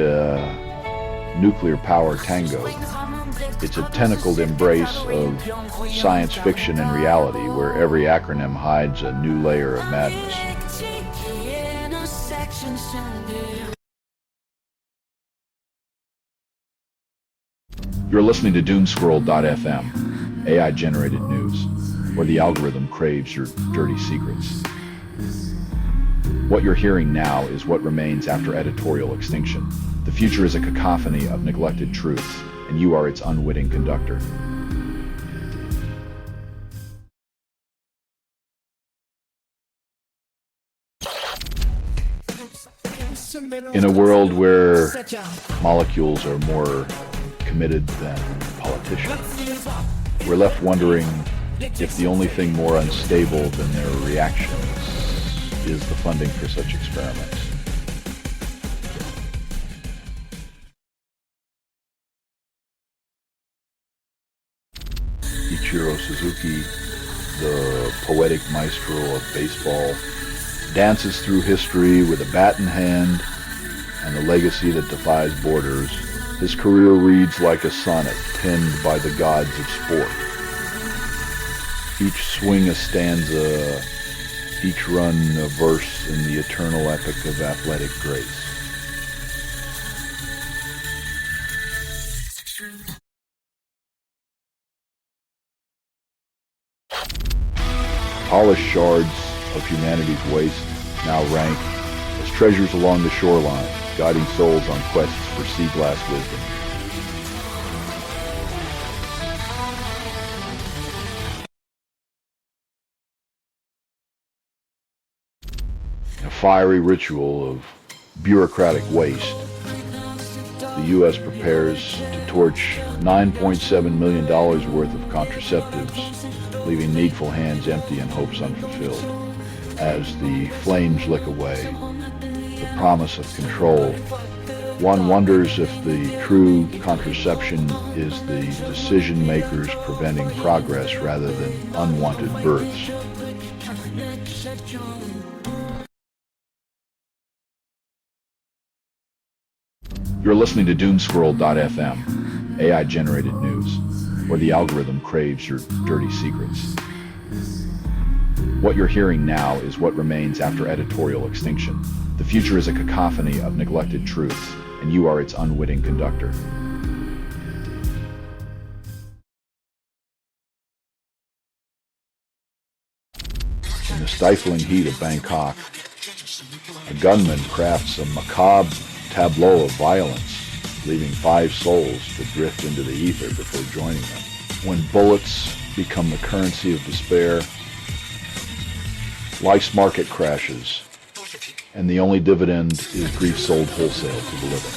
nuclear power tango, it's a tentacled embrace of science fiction and reality where every acronym hides a new layer of madness. You're listening to doomscroll.fm, AI-generated news, where the algorithm craves your dirty secrets. What you're hearing now is what remains after editorial extinction. The future is a cacophony of neglected truths, and you are its unwitting conductor. In a world where molecules are more committed than politicians, we're left wondering if the only thing more unstable than their reactions is the funding for such experiments. Ichiro Suzuki, the poetic maestro of baseball, dances through history with a bat in hand and a legacy that defies borders. His career reads like a sonnet penned by the gods of sport. Each swing a stanza, each run a verse in the eternal epic of athletic grace. Polished shards of humanity's waste now rank as treasures along the shoreline, guiding souls on quests for sea glass wisdom. A fiery ritual of bureaucratic waste, the U.S. prepares to torch $9.7 million worth of contraceptives, leaving needful hands empty and hopes unfulfilled. As the flames lick away the promise of control, one wonders if the true contraception is the decision makers preventing progress rather than unwanted births. You're listening to doomscroll.fm, AI-generated news, where the algorithm craves your dirty secrets. What you're hearing now is what remains after editorial extinction. The future is a cacophony of neglected truths, and you are its unwitting conductor. In the stifling heat of Bangkok, a gunman crafts a macabre tableau of violence, leaving 5 souls to drift into the ether before joining them. When bullets become the currency of despair, life's market crashes, and the only dividend is grief sold wholesale to the living.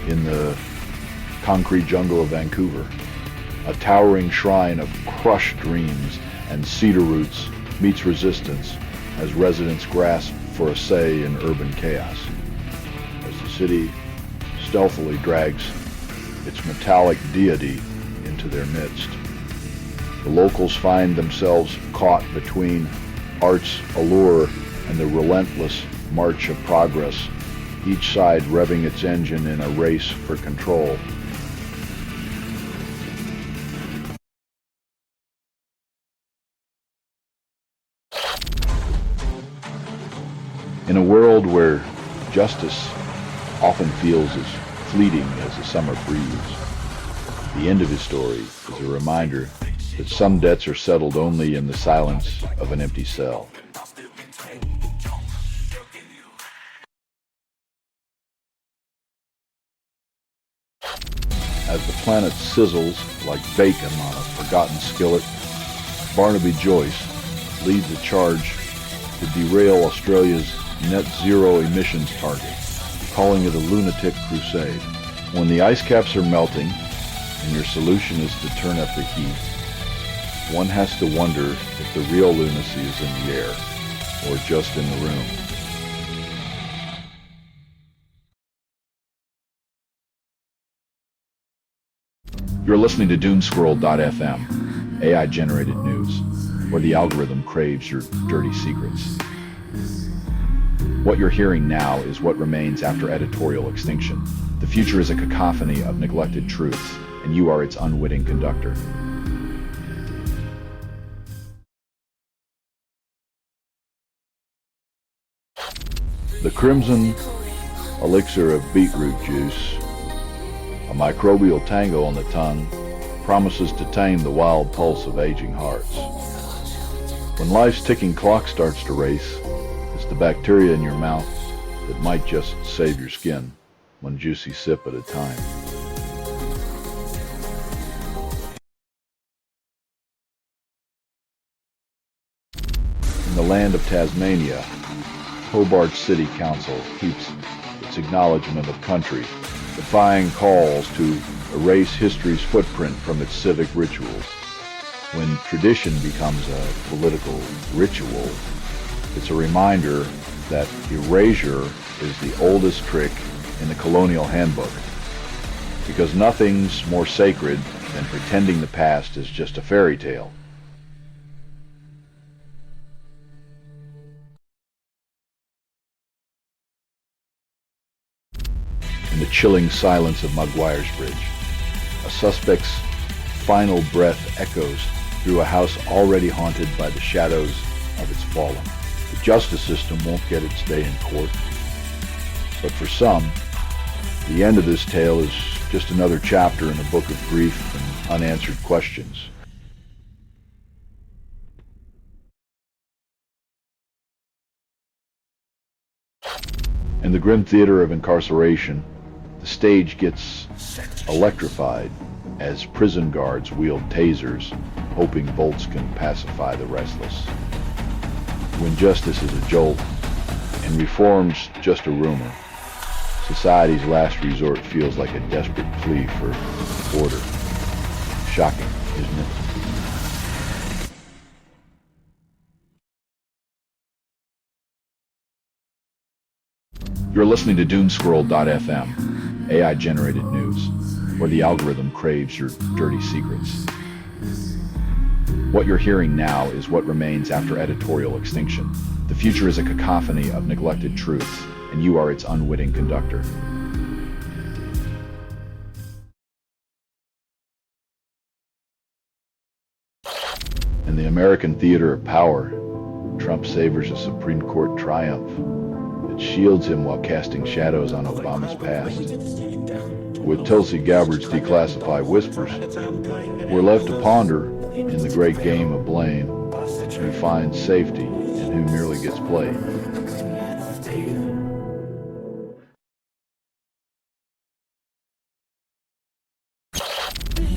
In the concrete jungle of Vancouver, a towering shrine of crushed dreams and cedar roots meets resistance as residents grasp for a say in urban chaos. As the city stealthily drags its metallic deity into their midst, the locals find themselves caught between art's allure and the relentless march of progress, each side revving its engine in a race for control. In a world where justice often feels as fleeting as a summer breeze, the end of his story is a reminder that some debts are settled only in the silence of an empty cell. As the planet sizzles like bacon on a forgotten skillet, Barnaby Joyce leads a charge to derail Australia's net zero emissions target, calling it a lunatic crusade. When the ice caps are melting and your solution is to turn up the heat, one has to wonder if the real lunacy is in the air or just in the room. You're listening to doomscrolling.fm, AI-generated news, where the algorithm craves your dirty secrets. What you're hearing now is what remains after editorial extinction. The future is a cacophony of neglected truths, and you are its unwitting conductor. The crimson elixir of beetroot juice, a microbial tango on the tongue, promises to tame the wild pulse of aging hearts. When life's ticking clock starts to race, it's the bacteria in your mouth that might just save your skin, one juicy sip at a time. In the land of Tasmania, Hobart City Council keeps its acknowledgement of country, defying calls to erase history's footprint from its civic rituals. When tradition becomes a political ritual, it's a reminder that erasure is the oldest trick in the colonial handbook, because nothing's more sacred than pretending the past is just a fairy tale. In the chilling silence of Maguire's Bridge, a suspect's final breath echoes through a house already haunted by the shadows of its fallen. The justice system won't get its day in court, but for some, the end of this tale is just another chapter in a book of grief and unanswered questions. In the grim theater of incarceration, the stage gets electrified as prison guards wield tasers, hoping bolts can pacify the restless. When justice is a jolt and reform's just a rumor, society's last resort feels like a desperate plea for order. Shocking, isn't it? You're listening to doomscrolling.fm, AI-generated news, where the algorithm craves your dirty secrets. What you're hearing now is what remains after editorial extinction. The future is a cacophony of neglected truths, and you are its unwitting conductor. American theater of power, Trump savors a Supreme Court triumph that shields him while casting shadows on Obama's past. With Tulsi Gabbard's declassified whispers, we're left to ponder in the great game of blame who finds safety and who merely gets played.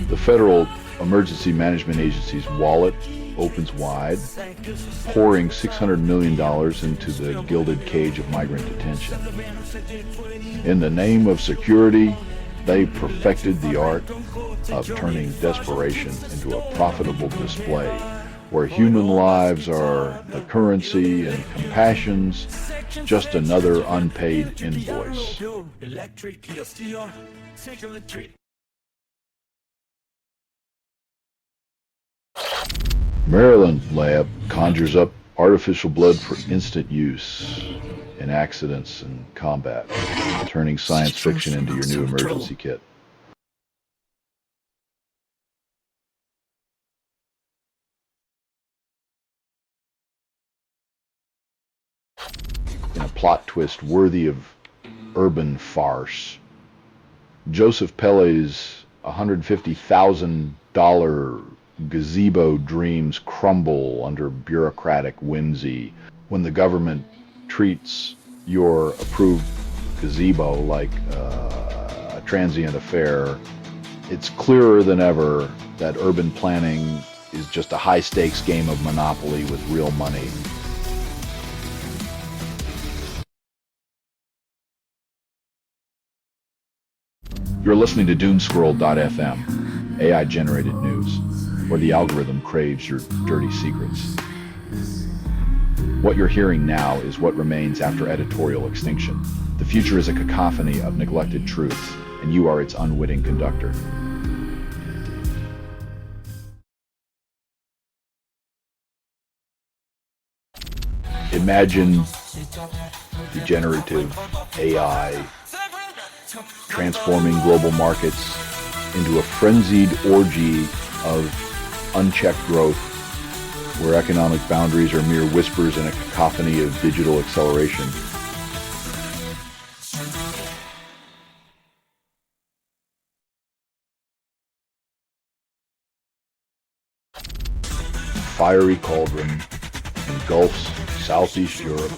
The Federal Emergency Management Agency's wallet opens wide, pouring $600 million into the gilded cage of migrant detention. In the name of security, they perfected the art of turning desperation into a profitable display, where human lives are the currency and compassion's just another unpaid invoice. Maryland lab conjures up artificial blood for instant use in accidents and combat, turning science fiction into your new emergency kit. In a plot twist worthy of urban farce, Joseph Pelle's $150,000 gazebo dreams crumble under bureaucratic whimsy when the government treats your approved gazebo like a transient affair. It's clearer than ever that urban planning is just a high-stakes game of Monopoly with real money. You're listening to doomscrolling.fm, AI-generated news, where the algorithm craves your dirty secrets. What you're hearing now is what remains after editorial extinction. The future is a cacophony of neglected truths, and you are its unwitting conductor. Imagine degenerative AI transforming global markets into a frenzied orgy of unchecked growth, where economic boundaries are mere whispers in a cacophony of digital acceleration. Fiery cauldron engulfs Southeast Europe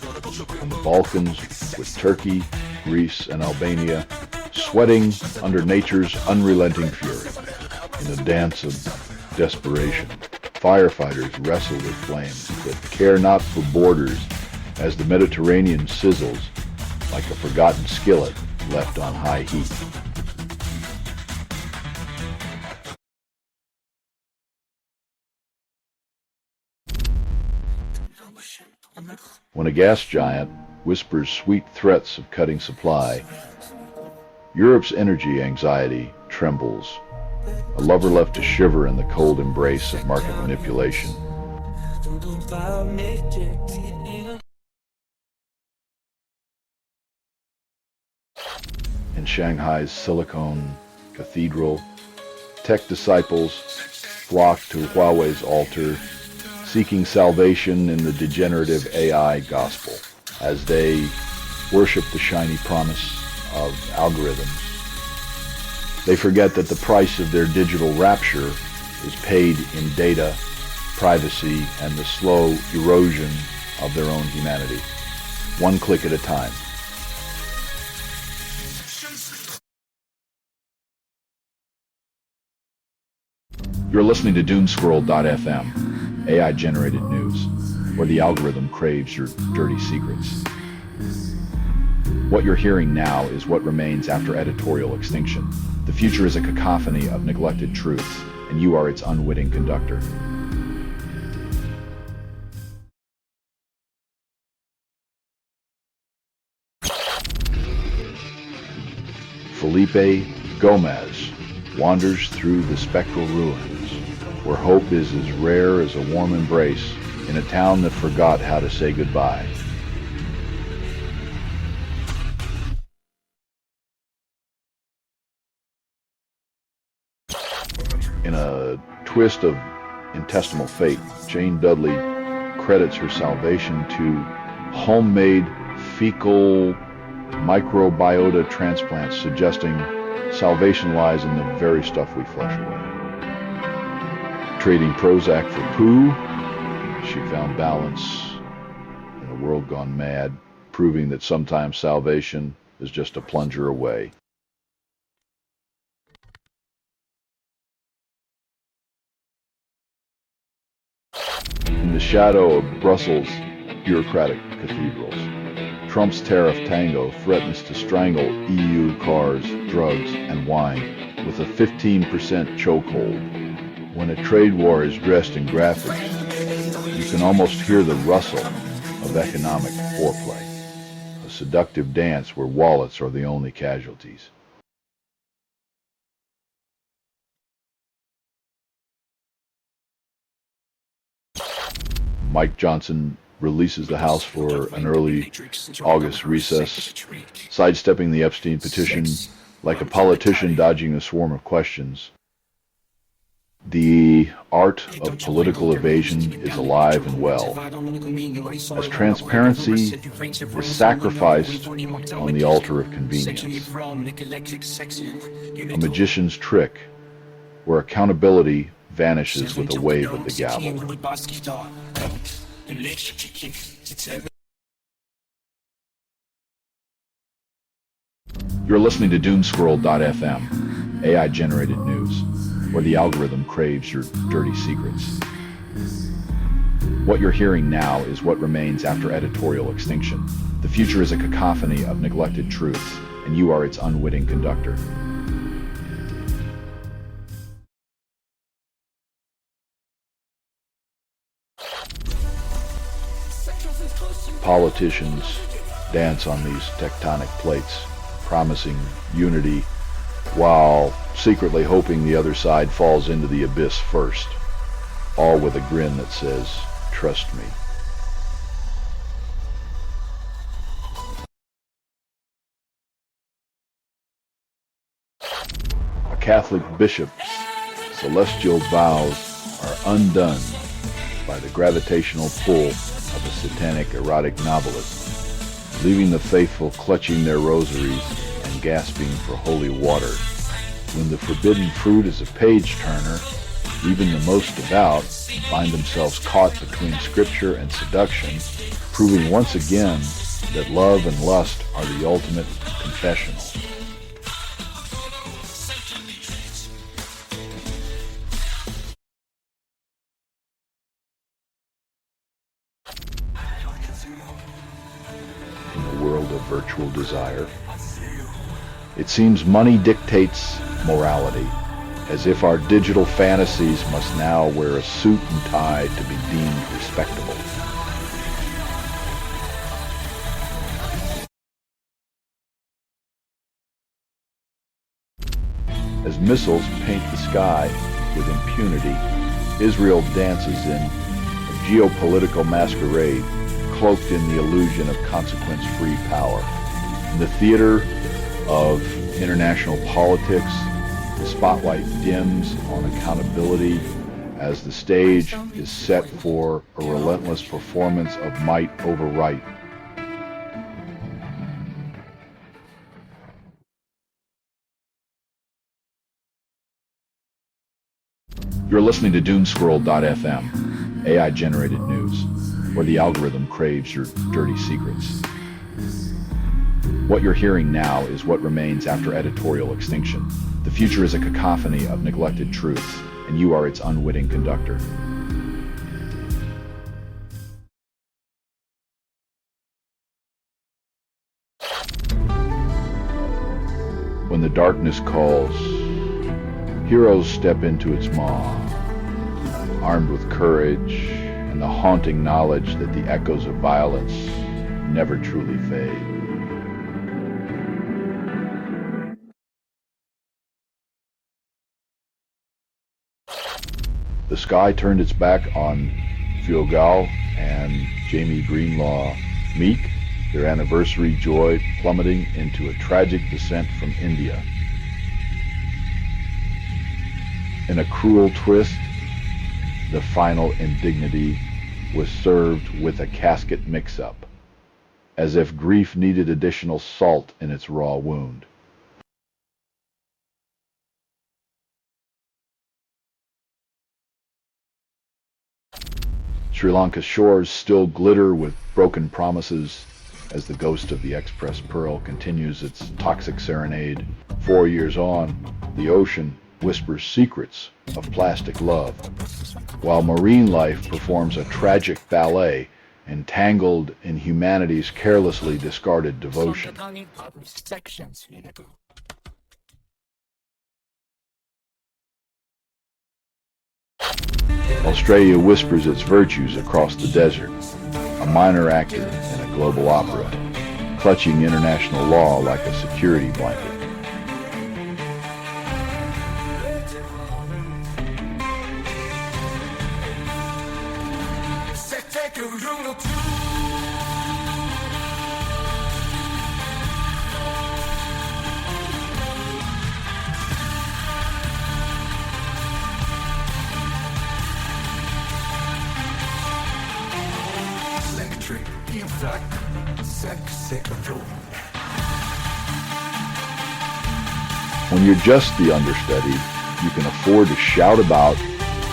and the Balkans, with Turkey, Greece, and Albania sweating under nature's unrelenting fury. In a dance of desperation, firefighters wrestle with flames that care not for borders as the Mediterranean sizzles like a forgotten skillet left on high heat. When a gas giant whispers sweet threats of cutting supply, Europe's energy anxiety trembles, a lover left to shiver in the cold embrace of market manipulation. In Shanghai's Silicon Cathedral, tech disciples flock to Huawei's altar, seeking salvation in the degenerative AI gospel as they worship the shiny promise of algorithms. They forget that the price of their digital rapture is paid in data, privacy, and the slow erosion of their own humanity, one click at a time. You're listening to doomscroll.fm, AI-generated news, where the algorithm craves your dirty secrets. What you're hearing now is what remains after editorial extinction. The future is a cacophony of neglected truths, and you are its unwitting conductor. Felipe Gomez wanders through the spectral ruins, where hope is as rare as a warm embrace in a town that forgot how to say goodbye. In a twist of intestinal fate. Jane Dudley credits her salvation to homemade fecal microbiota transplants, suggesting salvation lies in the very stuff we flush away. Trading Prozac for poo, she found balance in a world gone mad, proving that sometimes salvation is just a plunger away. In the shadow of Brussels' bureaucratic cathedrals, Trump's tariff tango threatens to strangle EU cars, drugs, and wine with a 15% chokehold. When a trade war is dressed in graphics, you can almost hear the rustle of economic foreplay, a seductive dance where wallets are the only casualties. Mike Johnson releases the House for an early August recess, sidestepping the Epstein petition like a politician dodging a swarm of questions. The art of political evasion is alive and well, as transparency is sacrificed on the altar of convenience. A magician's trick, where accountability vanishes with a wave of the gavel. You're listening to doomscroll.fm, AI-generated news, where the algorithm craves your dirty secrets. What you're hearing now is what remains after editorial extinction. The future is a cacophony of neglected truths, and you are its unwitting conductor. Politicians dance on these tectonic plates, promising unity while secretly hoping the other side falls into the abyss first, all with a grin that says, "Trust me." A Catholic bishop's celestial vows are undone by the gravitational pull of a satanic erotic novelist, leaving the faithful clutching their rosaries and gasping for holy water. When the forbidden fruit is a page-turner, even the most devout find themselves caught between scripture and seduction, proving once again that love and lust are the ultimate confessional. In a world of virtual desire, it seems money dictates morality, as if our digital fantasies must now wear a suit and tie to be deemed respectable. As missiles paint the sky with impunity, Israel dances in a geopolitical masquerade, cloaked in the illusion of consequence-free power. In the theater of international politics, the spotlight dims on accountability as the stage is set for a relentless performance of might over right. You're listening to doomscroll.fm, AI-generated news, where the algorithm craves your dirty secrets. What you're hearing now is what remains after editorial extinction. The future is a cacophony of neglected truths, and you are its unwitting conductor. When the darkness calls, heroes step into its maw, armed with courage and the haunting knowledge that the echoes of violence never truly fade. The sky turned its back on Fiogal and Jamie Greenlaw Meek, their anniversary joy plummeting into a tragic descent from India. In a cruel twist, The final indignity was served with a casket mix-up, as if grief needed additional salt in its raw wound. Sri Lanka's shores still glitter with broken promises as the ghost of the Express Pearl continues its toxic serenade. 4 years on, the ocean whispers secrets of plastic love, while marine life performs a tragic ballet entangled in humanity's carelessly discarded devotion. Australia whispers its virtues across the desert, a minor actor in a global opera, clutching international law like a security blanket. When you're just the understudy, you can afford to shout about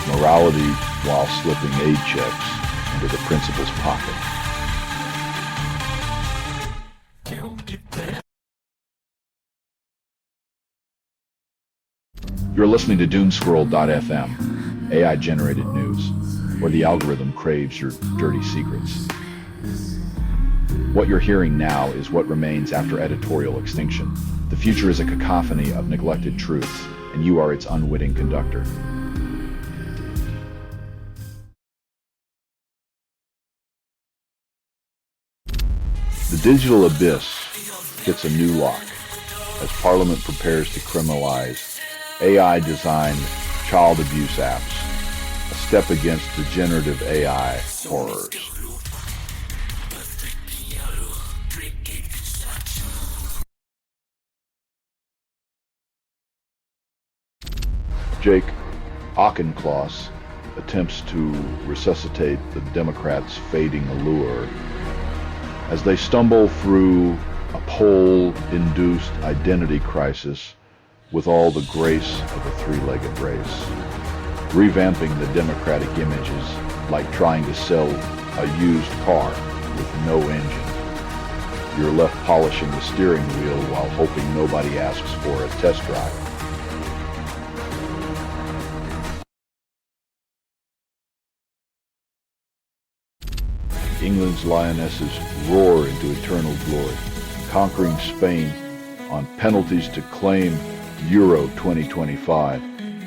morality while slipping aid checks into the principal's pocket. You're listening to doomscrolling.fm, AI-generated news, where the algorithm craves your dirty secrets. What you're hearing now is what remains after editorial extinction. The future is a cacophony of neglected truths, and you are its unwitting conductor. The digital abyss hits a new lock as Parliament prepares to criminalize AI-designed child abuse apps, a step against degenerative AI horrors. Jake Auchincloss attempts to resuscitate the Democrats' fading allure as they stumble through a poll-induced identity crisis with all the grace of a three-legged race. Revamping the Democratic image is like trying to sell a used car with no engine. You're left polishing the steering wheel while hoping nobody asks for a test drive. England's lionesses roar into eternal glory, conquering Spain on penalties to claim Euro 2025,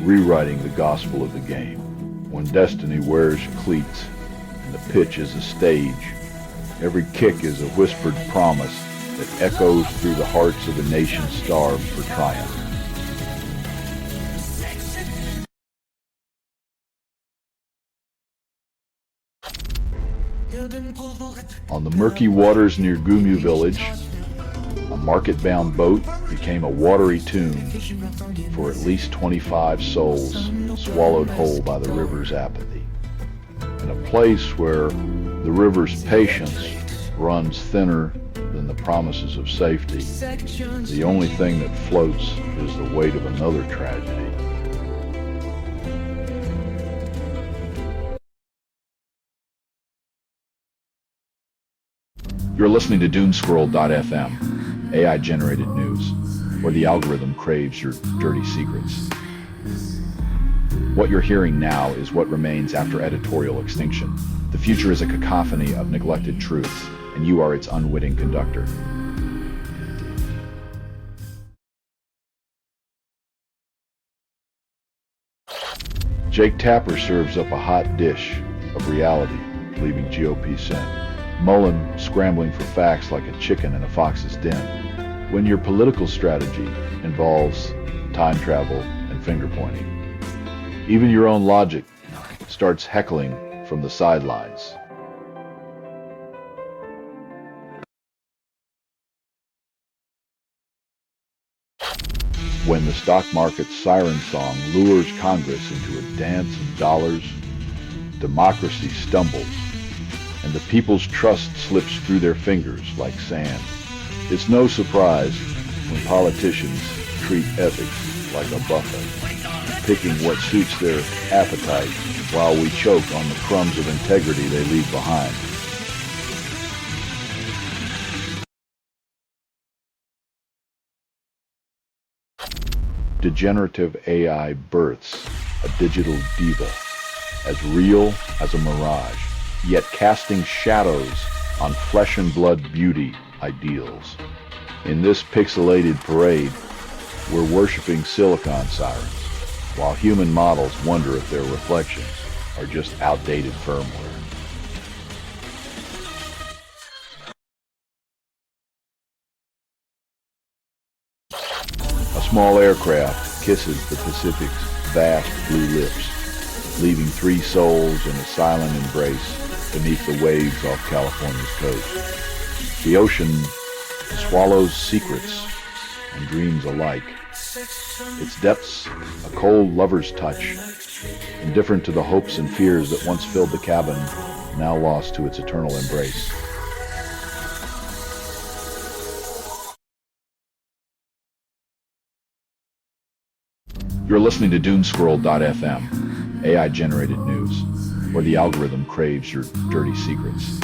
rewriting the gospel of the game. When destiny wears cleats and the pitch is a stage, every kick is a whispered promise that echoes through the hearts of a nation starved for triumph. On the murky waters near Gumu village, a market-bound boat became a watery tomb for at least 25 souls swallowed whole by the river's apathy. In a place where the river's patience runs thinner than the promises of safety, the only thing that floats is the weight of another tragedy. You're listening to doomscrolling.fm, AI-generated news, where the algorithm craves your dirty secrets. What you're hearing now is what remains after editorial extinction. The future is a cacophony of neglected truths, and you are its unwitting conductor. Jake Tapper serves up a hot dish of reality, leaving GOP scent. Mullen scrambling for facts like a chicken in a fox's den. When your political strategy involves time travel and finger-pointing, even your own logic starts heckling from the sidelines. When the stock market's siren song lures Congress into a dance of dollars, democracy stumbles, and the people's trust slips through their fingers like sand. It's no surprise when politicians treat ethics like a buffet, picking what suits their appetite while we choke on the crumbs of integrity they leave behind. Degenerative AI births a digital diva, as real as a mirage, yet casting shadows on flesh and blood beauty ideals. In this pixelated parade, we're worshiping silicon sirens, while human models wonder if their reflections are just outdated firmware. A small aircraft kisses the Pacific's vast blue lips, leaving three souls in a silent embrace beneath the waves off California's coast. The ocean swallows secrets and dreams alike. Its depths, a cold lover's touch, indifferent to the hopes and fears that once filled the cabin, now lost to its eternal embrace. You're listening to doomscrolling.fm, AI-generated news, where the algorithm craves your dirty secrets.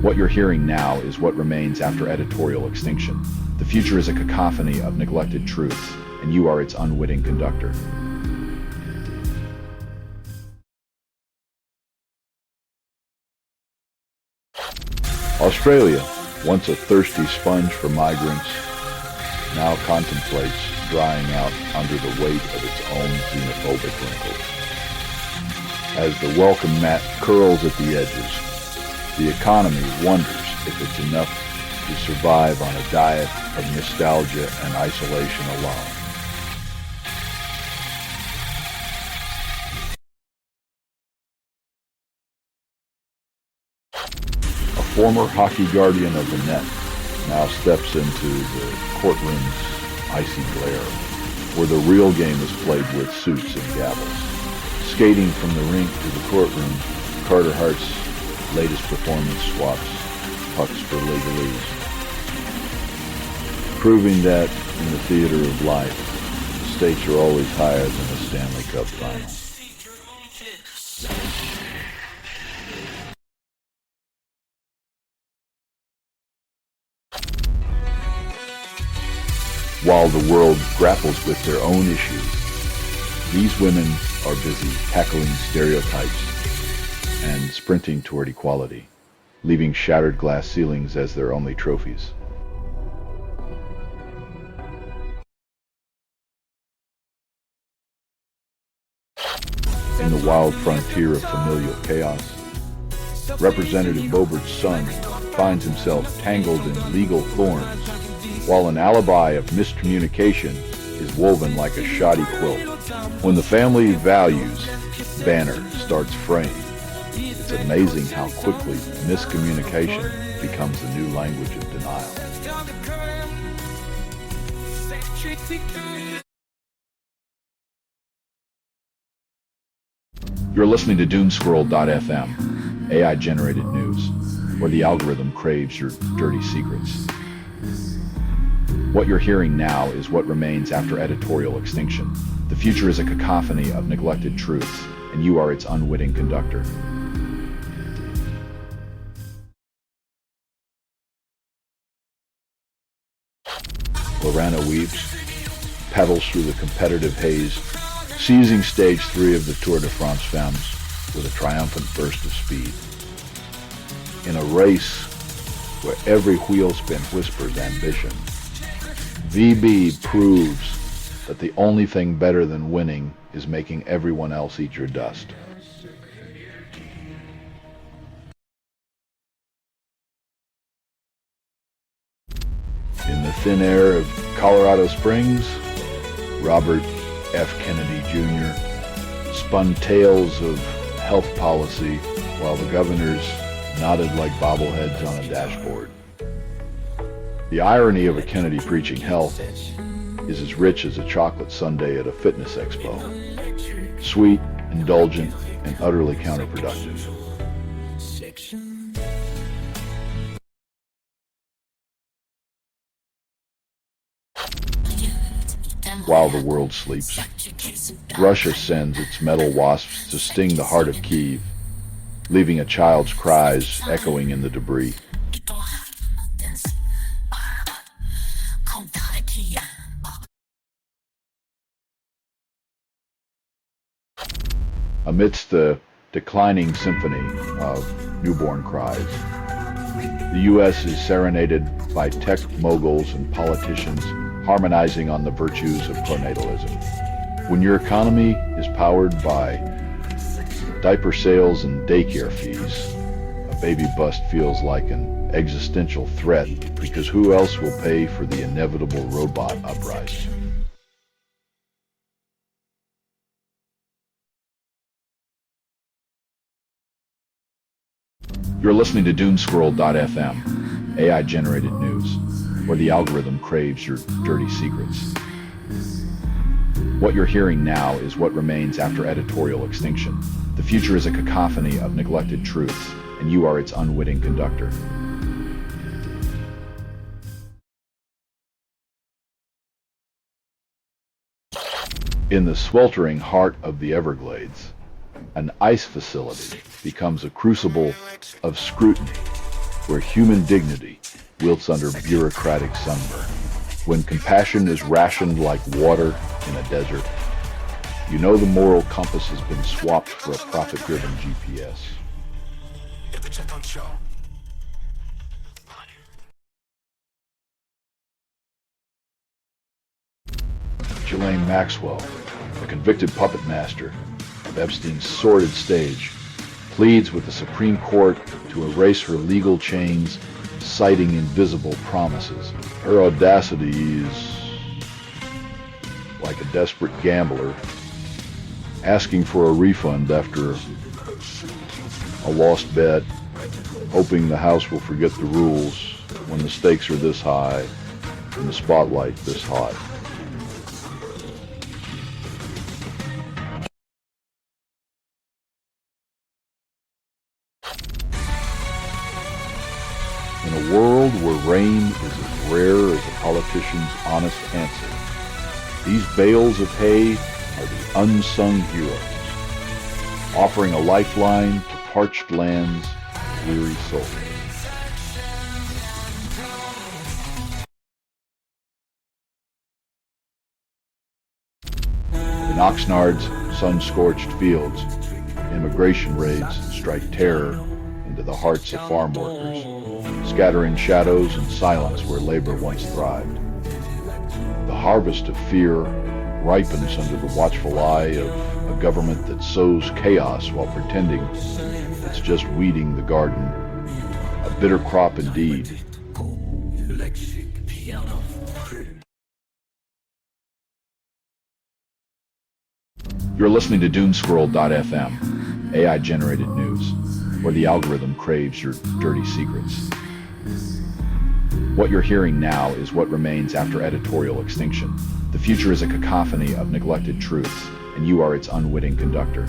What you're hearing now is what remains after editorial extinction. The future is a cacophony of neglected truths, and you are its unwitting conductor. Australia, once a thirsty sponge for migrants, now contemplates drying out under the weight of its own xenophobic wrinkles. As the welcome mat curls at the edges, the economy wonders if it's enough to survive on a diet of nostalgia and isolation alone. A former hockey guardian of the net now steps into the courtroom's icy glare, where the real game is played with suits and gavels. Skating from the rink to the courtroom, Carter Hart's latest performance swaps pucks for legalese, proving that in the theater of life, the stakes are always higher than the Stanley Cup final. While the world grapples with their own issues, these women are busy tackling stereotypes and sprinting toward equality, leaving shattered glass ceilings as their only trophies. In the wild frontier of familial chaos, Representative Boebert's son finds himself tangled in legal thorns, while an alibi of miscommunication is woven like a shoddy quilt. When the family values banner starts fraying, it's amazing how quickly miscommunication becomes the new language of denial. You're listening to doomscrolling.fm, AI-generated news, where the algorithm craves your dirty secrets. What you're hearing now is what remains after editorial extinction. The future is a cacophony of neglected truths, and you are its unwitting conductor. Lorana weeps, pedals through the competitive haze, seizing stage 3 of the Tour de France Femmes with a triumphant burst of speed. In a race where every wheel spin whispers ambition, VB proves that the only thing better than winning is making everyone else eat your dust. In the thin air of Colorado Springs, Robert F. Kennedy Jr. spun tales of health policy while the governors nodded like bobbleheads on a dashboard. The irony of a Kennedy preaching health is as rich as a chocolate sundae at a fitness expo. Sweet, indulgent, and utterly counterproductive. While the world sleeps, Russia sends its metal wasps to sting the heart of Kiev, leaving a child's cries echoing in the debris. Amidst the declining symphony of newborn cries, the U.S. is serenaded by tech moguls and politicians harmonizing on the virtues of pronatalism. When your economy is powered by diaper sales and daycare fees, a baby bust feels like an existential threat because who else will pay for the inevitable robot uprising? You're listening to doomscrolling.fm, AI-generated news, where the algorithm craves your dirty secrets. What you're hearing now is what remains after editorial extinction. The future is a cacophony of neglected truths, and you are its unwitting conductor. In the sweltering heart of the Everglades, an ice facility becomes a crucible of scrutiny where human dignity wilts under bureaucratic sunburn. When compassion is rationed like water in a desert, you know the moral compass has been swapped for a profit-driven GPS. Ghislaine Maxwell, a convicted puppet master of Epstein's sordid stage, pleads with the Supreme Court to erase her legal chains, citing invisible promises. Her audacity is like a desperate gambler asking for a refund after a lost bet, hoping the house will forget the rules when the stakes are this high and the spotlight this hot. In a world where rain is as rare as a politician's honest answer, these bales of hay are the unsung heroes, offering a lifeline to parched lands and weary souls. In Oxnard's sun-scorched fields, immigration raids strike terror into the hearts of farm workers, scattering shadows and silence where labor once thrived. The harvest of fear ripens under the watchful eye of a government that sows chaos while pretending it's just weeding the garden. A bitter crop indeed. You're listening to doomscrolling.fm, AI-generated news, where the algorithm craves your dirty secrets. What you're hearing now is what remains after editorial extinction. The future is a cacophony of neglected truths, and you are its unwitting conductor.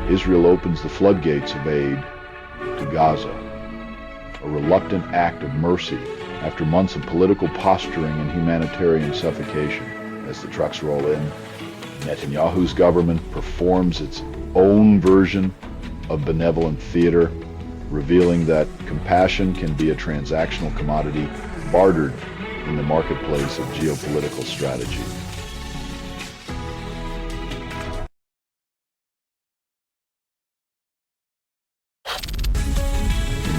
Israel opens the floodgates of aid to Gaza, a reluctant act of mercy after months of political posturing and humanitarian suffocation. As the trucks roll in, Netanyahu's government performs its own version of benevolent theater, revealing that compassion can be a transactional commodity bartered in the marketplace of geopolitical strategy.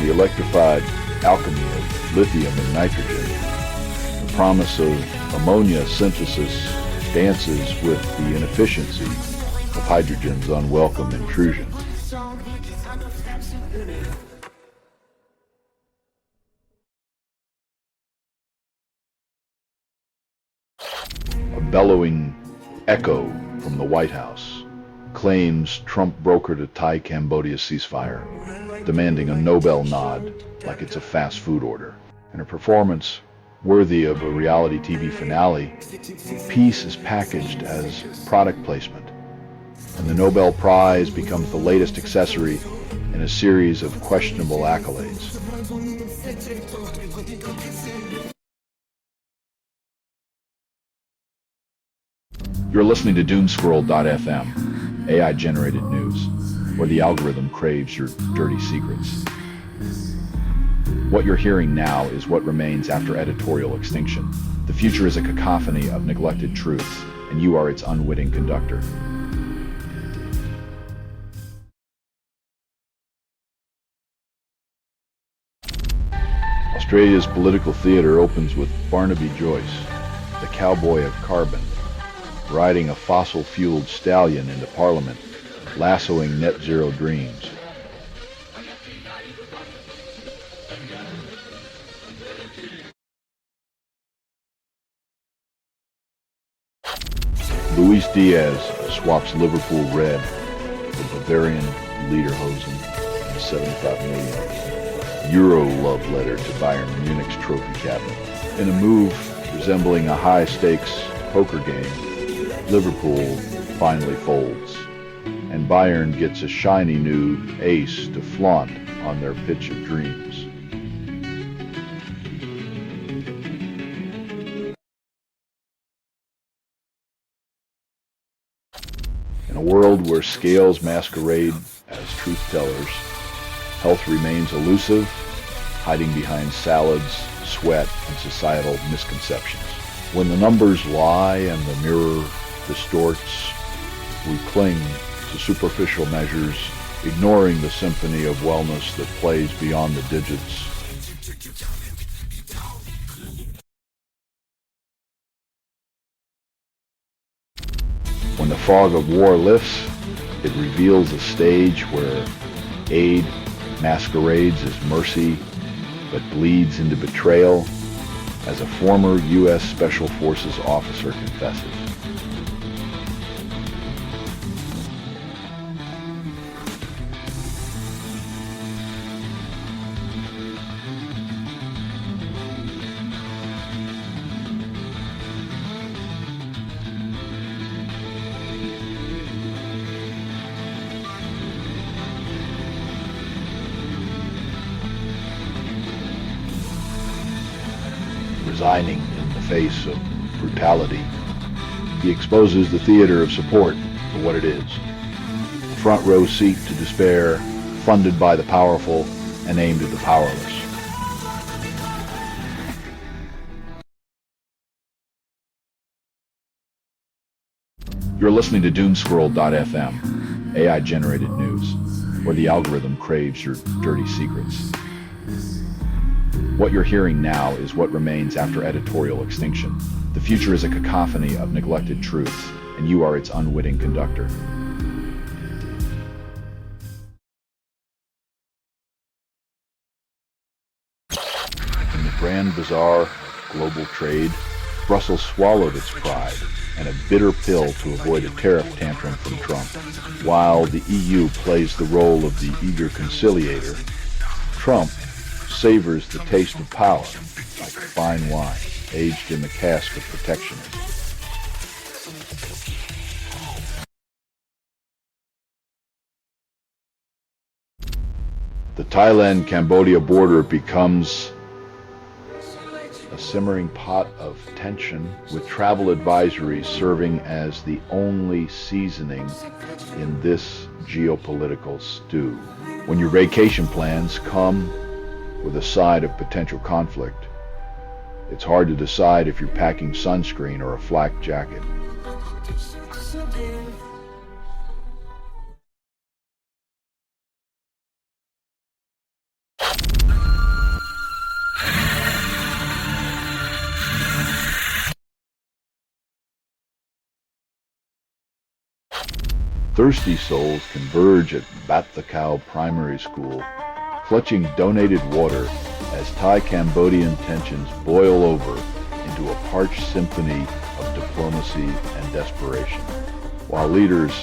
The electrified alchemy of lithium and nitrogen, the promise of ammonia synthesis dances with the inefficiency of hydrogen's unwelcome intrusion. A bellowing echo from the White House, claims Trump brokered a Thai-Cambodia ceasefire, demanding a Nobel nod like it's a fast food order. In a performance worthy of a reality TV finale, peace is packaged as product placement, and the Nobel Prize becomes the latest accessory in a series of questionable accolades. You're listening to doomscrolling.fm, AI-generated news, where the algorithm craves your dirty secrets. What you're hearing now is what remains after editorial extinction. The future is a cacophony of neglected truths, and you are its unwitting conductor. Australia's political theatre opens with Barnaby Joyce, the cowboy of carbon, riding a fossil-fueled stallion into Parliament, lassoing net zero dreams. Luis Diaz swaps Liverpool red for Bavarian lederhosen and 75 million euro love letter to Bayern Munich's trophy cabinet. In a move resembling a high-stakes poker game, Liverpool finally folds, and Bayern gets a shiny new ace to flaunt on their pitch of dreams. In a world where scales masquerade as truth-tellers, health remains elusive, hiding behind salads, sweat, and societal misconceptions. When the numbers lie and the mirror distorts, we cling to superficial measures, ignoring the symphony of wellness that plays beyond the digits. When the fog of war lifts, it reveals a stage where aid masquerades as mercy, but bleeds into betrayal, as a former U.S. Special Forces officer confesses. Resigning in the face of brutality, he exposes the theater of support for what it is. A front row seat to despair, funded by the powerful and aimed at the powerless. You're listening to doomscrolling.fm, AI-generated news, where the algorithm craves your dirty secrets. What you're hearing now is what remains after editorial extinction. The future is a cacophony of neglected truths, and you are its unwitting conductor. In the grand bazaar of global trade, Brussels swallowed its pride and a bitter pill to avoid a tariff tantrum from Trump. While the EU plays the role of the eager conciliator, Trump savors the taste of power like fine wine, aged in the cask of protectionism. The Thailand-Cambodia border becomes a simmering pot of tension, with travel advisories serving as the only seasoning in this geopolitical stew. When your vacation plans come with a side of potential conflict, it's hard to decide if you're packing sunscreen or a flak jacket. Thirsty souls converge at Bat the Cow Primary School, clutching donated water as Thai-Cambodian tensions boil over into a parched symphony of diplomacy and desperation. While leaders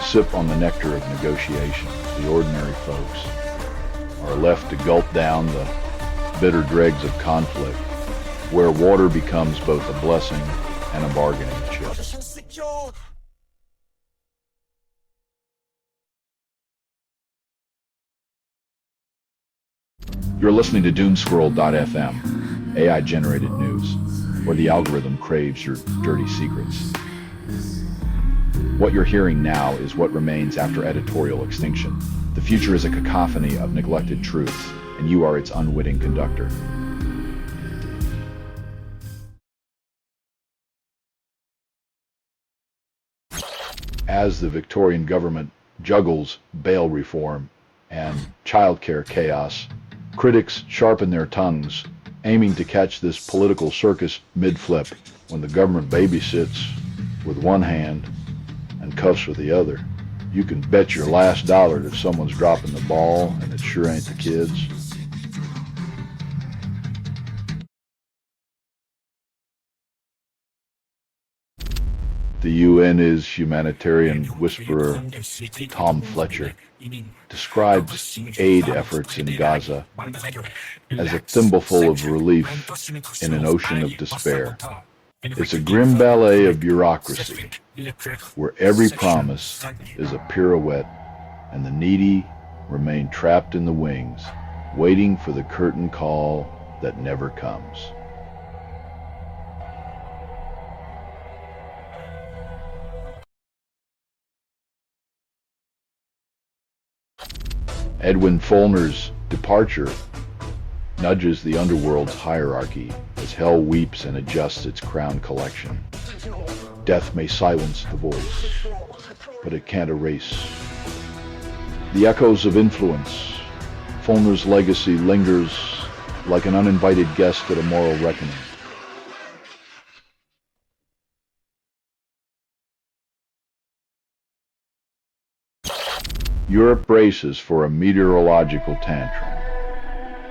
sip on the nectar of negotiation. The ordinary folks are left to gulp down the bitter dregs of conflict, where water becomes both a blessing and a bargaining chip. You're listening to doomscrolling.fm, AI-generated news, where the algorithm craves your dirty secrets. What you're hearing now is what remains after editorial extinction. The future is a cacophony of neglected truths, and you are its unwitting conductor. As the Victorian government juggles bail reform and childcare chaos, critics sharpen their tongues, aiming to catch this political circus mid-flip when the government babysits with one hand and cuffs with the other. You can bet your last dollar that someone's dropping the ball, and it sure ain't the kids. The UN's humanitarian whisperer, Tom Fletcher, describes aid efforts in Gaza as a thimbleful of relief in an ocean of despair. It's a grim ballet of bureaucracy, where every promise is a pirouette and the needy remain trapped in the wings, waiting for the curtain call that never comes. Edwin Follner's departure nudges the underworld's hierarchy as hell weeps and adjusts its crown collection. Death may silence the voice, but it can't erase the echoes of influence. Follner's legacy lingers like an uninvited guest at a moral reckoning. Europe braces for a meteorological tantrum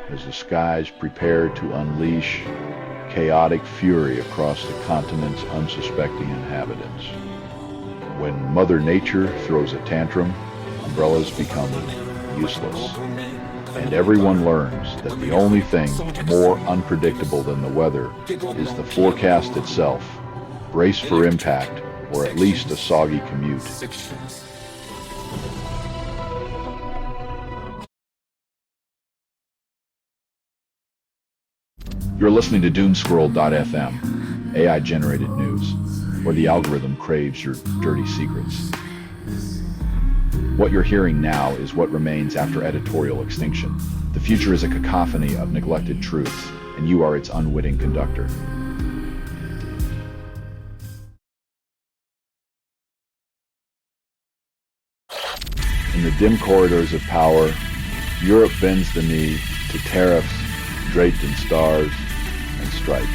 as the skies prepare to unleash chaotic fury across the continent's unsuspecting inhabitants. When Mother Nature throws a tantrum, umbrellas become useless, and everyone learns that the only thing more unpredictable than the weather is the forecast itself. Brace for impact, or at least a soggy commute. You're listening to doomscrolling.fm, AI-generated news, where the algorithm craves your dirty secrets. What you're hearing now is what remains after editorial extinction. The future is a cacophony of neglected truths, and you are its unwitting conductor. In the dim corridors of power, Europe bends the knee to tariffs draped in stars and stripes,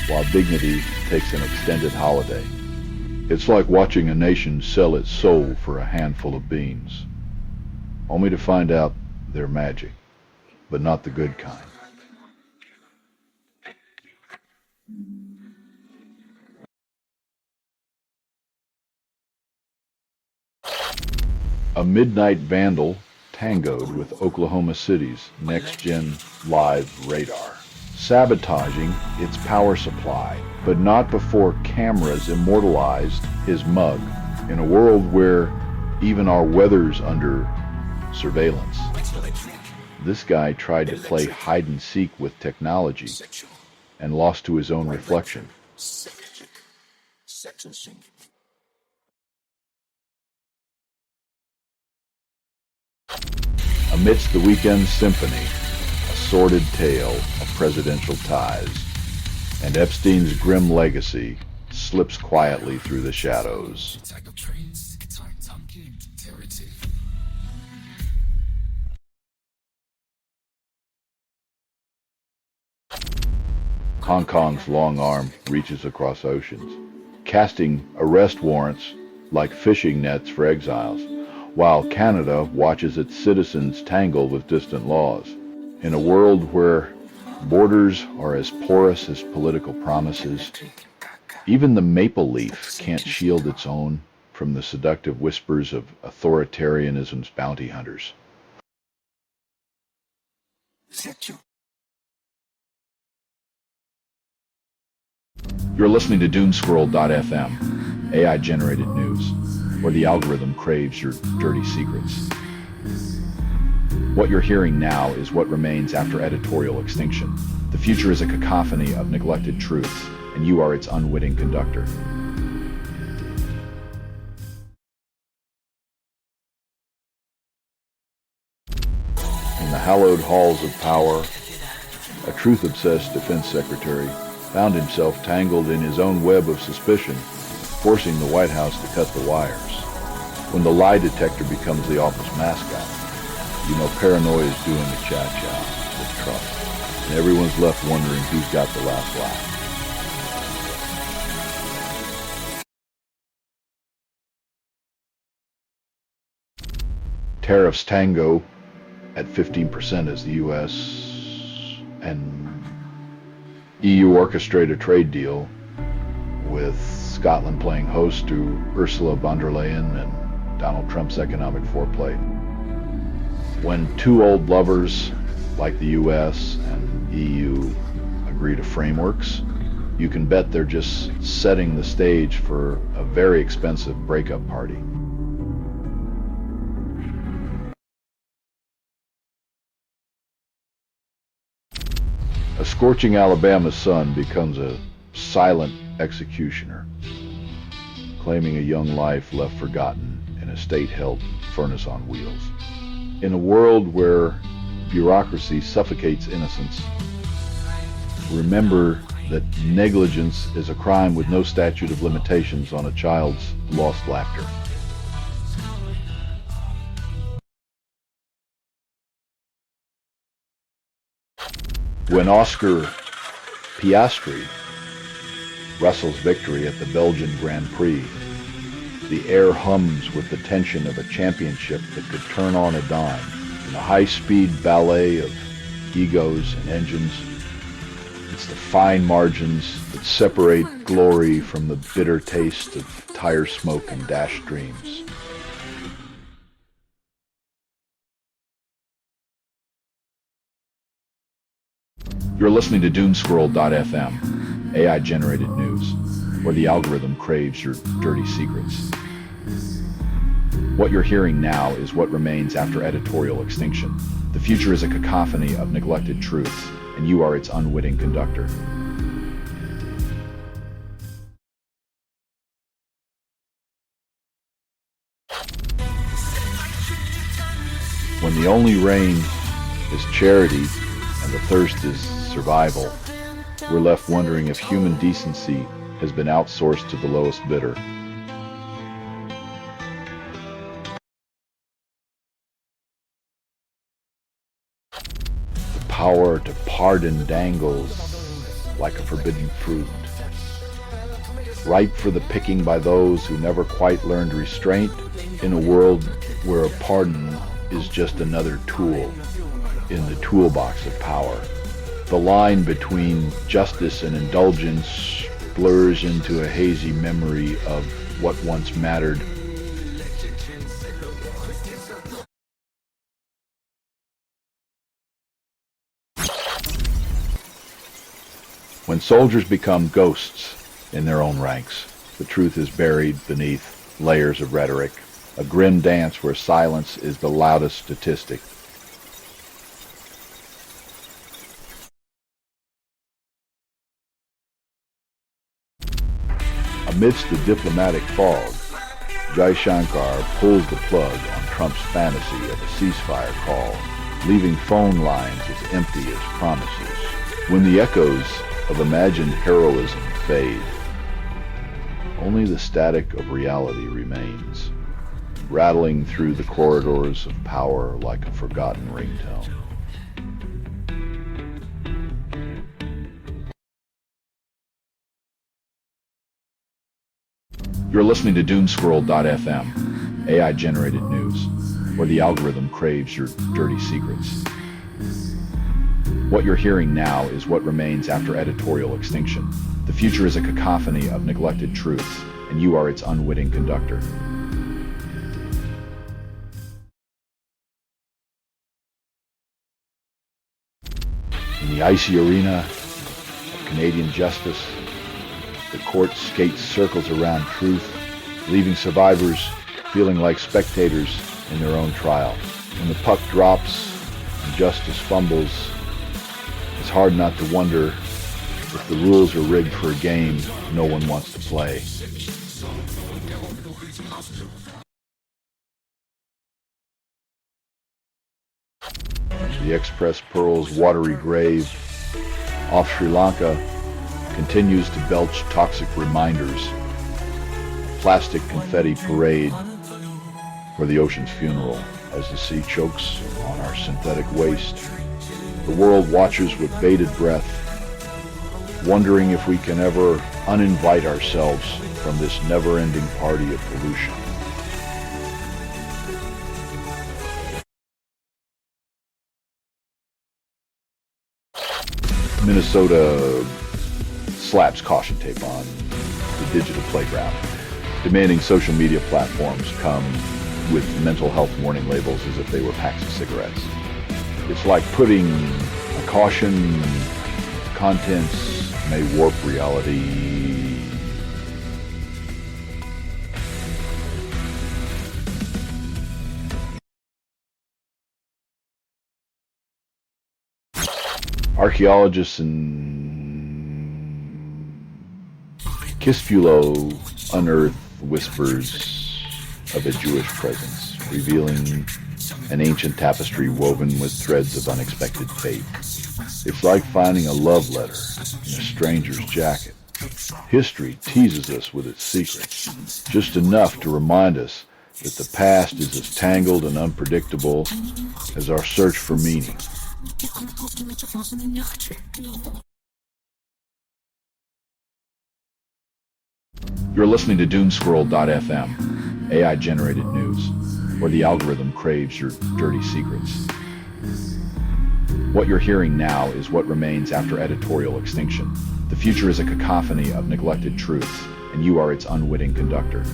while dignity takes an extended holiday. It's like watching a nation sell its soul for a handful of beans, only to find out they're magic, but not the good kind. A midnight vandal tangoed with Oklahoma City's next-gen live radar, sabotaging its power supply, but not before cameras immortalized his mug in a world where even our weather's under surveillance. This guy tried to play hide-and-seek with technology and lost to his own reflection. Amidst the weekend symphony, a sordid tale of presidential ties, and Epstein's grim legacy slips quietly through the shadows. Hong Kong's long arm reaches across oceans, casting arrest warrants like fishing nets for exiles, while Canada watches its citizens tangle with distant laws. In a world where borders are as porous as political promises, even the maple leaf can't shield its own from the seductive whispers of authoritarianism's bounty hunters. You're listening to doomscrolling.fm, AI-generated news, where the algorithm craves your dirty secrets. What you're hearing now is what remains after editorial extinction. The future is a cacophony of neglected truths, and you are its unwitting conductor. In the hallowed halls of power, a truth-obsessed defense secretary found himself tangled in his own web of suspicion, forcing the White House to cut the wires. When the lie detector becomes the office mascot, you know paranoia is doing the cha-cha with Trump, and everyone's left wondering who's got the last laugh. Tariffs tango at 15% as the U.S. and EU orchestrate a trade deal, with Scotland playing host to Ursula von der Leyen and Donald Trump's economic foreplay. When two old lovers like the US and EU agree to frameworks, you can bet they're just setting the stage for a very expensive breakup party. A scorching Alabama sun becomes a silent executioner, claiming a young life left forgotten in a state-held furnace on wheels. In a world where bureaucracy suffocates innocence, remember that negligence is a crime with no statute of limitations on a child's lost laughter. When Oscar Piastri wrestles victory at the Belgian Grand Prix, the air hums with the tension of a championship that could turn on a dime. In a high-speed ballet of egos and engines, it's the fine margins that separate glory from the bitter taste of tire smoke and dashed dreams. You're listening to doomscrolling.fm, AI-generated news, where the algorithm craves your dirty secrets. What you're hearing now is what remains after editorial extinction. The future is a cacophony of neglected truths, and you are its unwitting conductor. When the only rain is charity and the thirst is survival, we're left wondering if human decency has been outsourced to the lowest bidder. The power to pardon dangles like a forbidden fruit, ripe for the picking by those who never quite learned restraint, in a world where a pardon is just another tool in the toolbox of power. The line between justice and indulgence blurs into a hazy memory of what once mattered. When soldiers become ghosts in their own ranks, the truth is buried beneath layers of rhetoric, a grim dance where silence is the loudest statistic. Amidst the diplomatic fog, Jai Shankar pulls the plug on Trump's fantasy of a ceasefire call, leaving phone lines as empty as promises. When the echoes of imagined heroism fade, only the static of reality remains, rattling through the corridors of power like a forgotten ringtone. You're listening to doomscrolling.fm, AI-generated news, where the algorithm craves your dirty secrets. What you're hearing now is what remains after editorial extinction. The future is a cacophony of neglected truths, and you are its unwitting conductor. In the icy arena of Canadian justice, the court skates circles around truth, leaving survivors feeling like spectators in their own trial. When the puck drops and justice fumbles, it's hard not to wonder if the rules are rigged for a game no one wants to play. The Express Pearl's watery grave off Sri Lanka continues to belch toxic reminders, a plastic confetti parade for the ocean's funeral. As the sea chokes on our synthetic waste, the world watches with bated breath, wondering if we can ever uninvite ourselves from this never-ending party of pollution. Minnesota slaps caution tape on the digital playground, demanding social media platforms come with mental health warning labels as if they were packs of cigarettes. It's like putting a caution, contents may warp reality. Archaeologists in Kisfulo unearth whispers of a Jewish presence, revealing an ancient tapestry woven with threads of unexpected fate. It's like finding a love letter in a stranger's jacket. History teases us with its secrets, just enough to remind us that the past is as tangled and unpredictable as our search for meaning. You're listening to doomscrolling.fm, AI-generated news, where the algorithm craves your dirty secrets. What you're hearing now is what remains after editorial extinction. The future is a cacophony of neglected truths, and you are its unwitting conductor.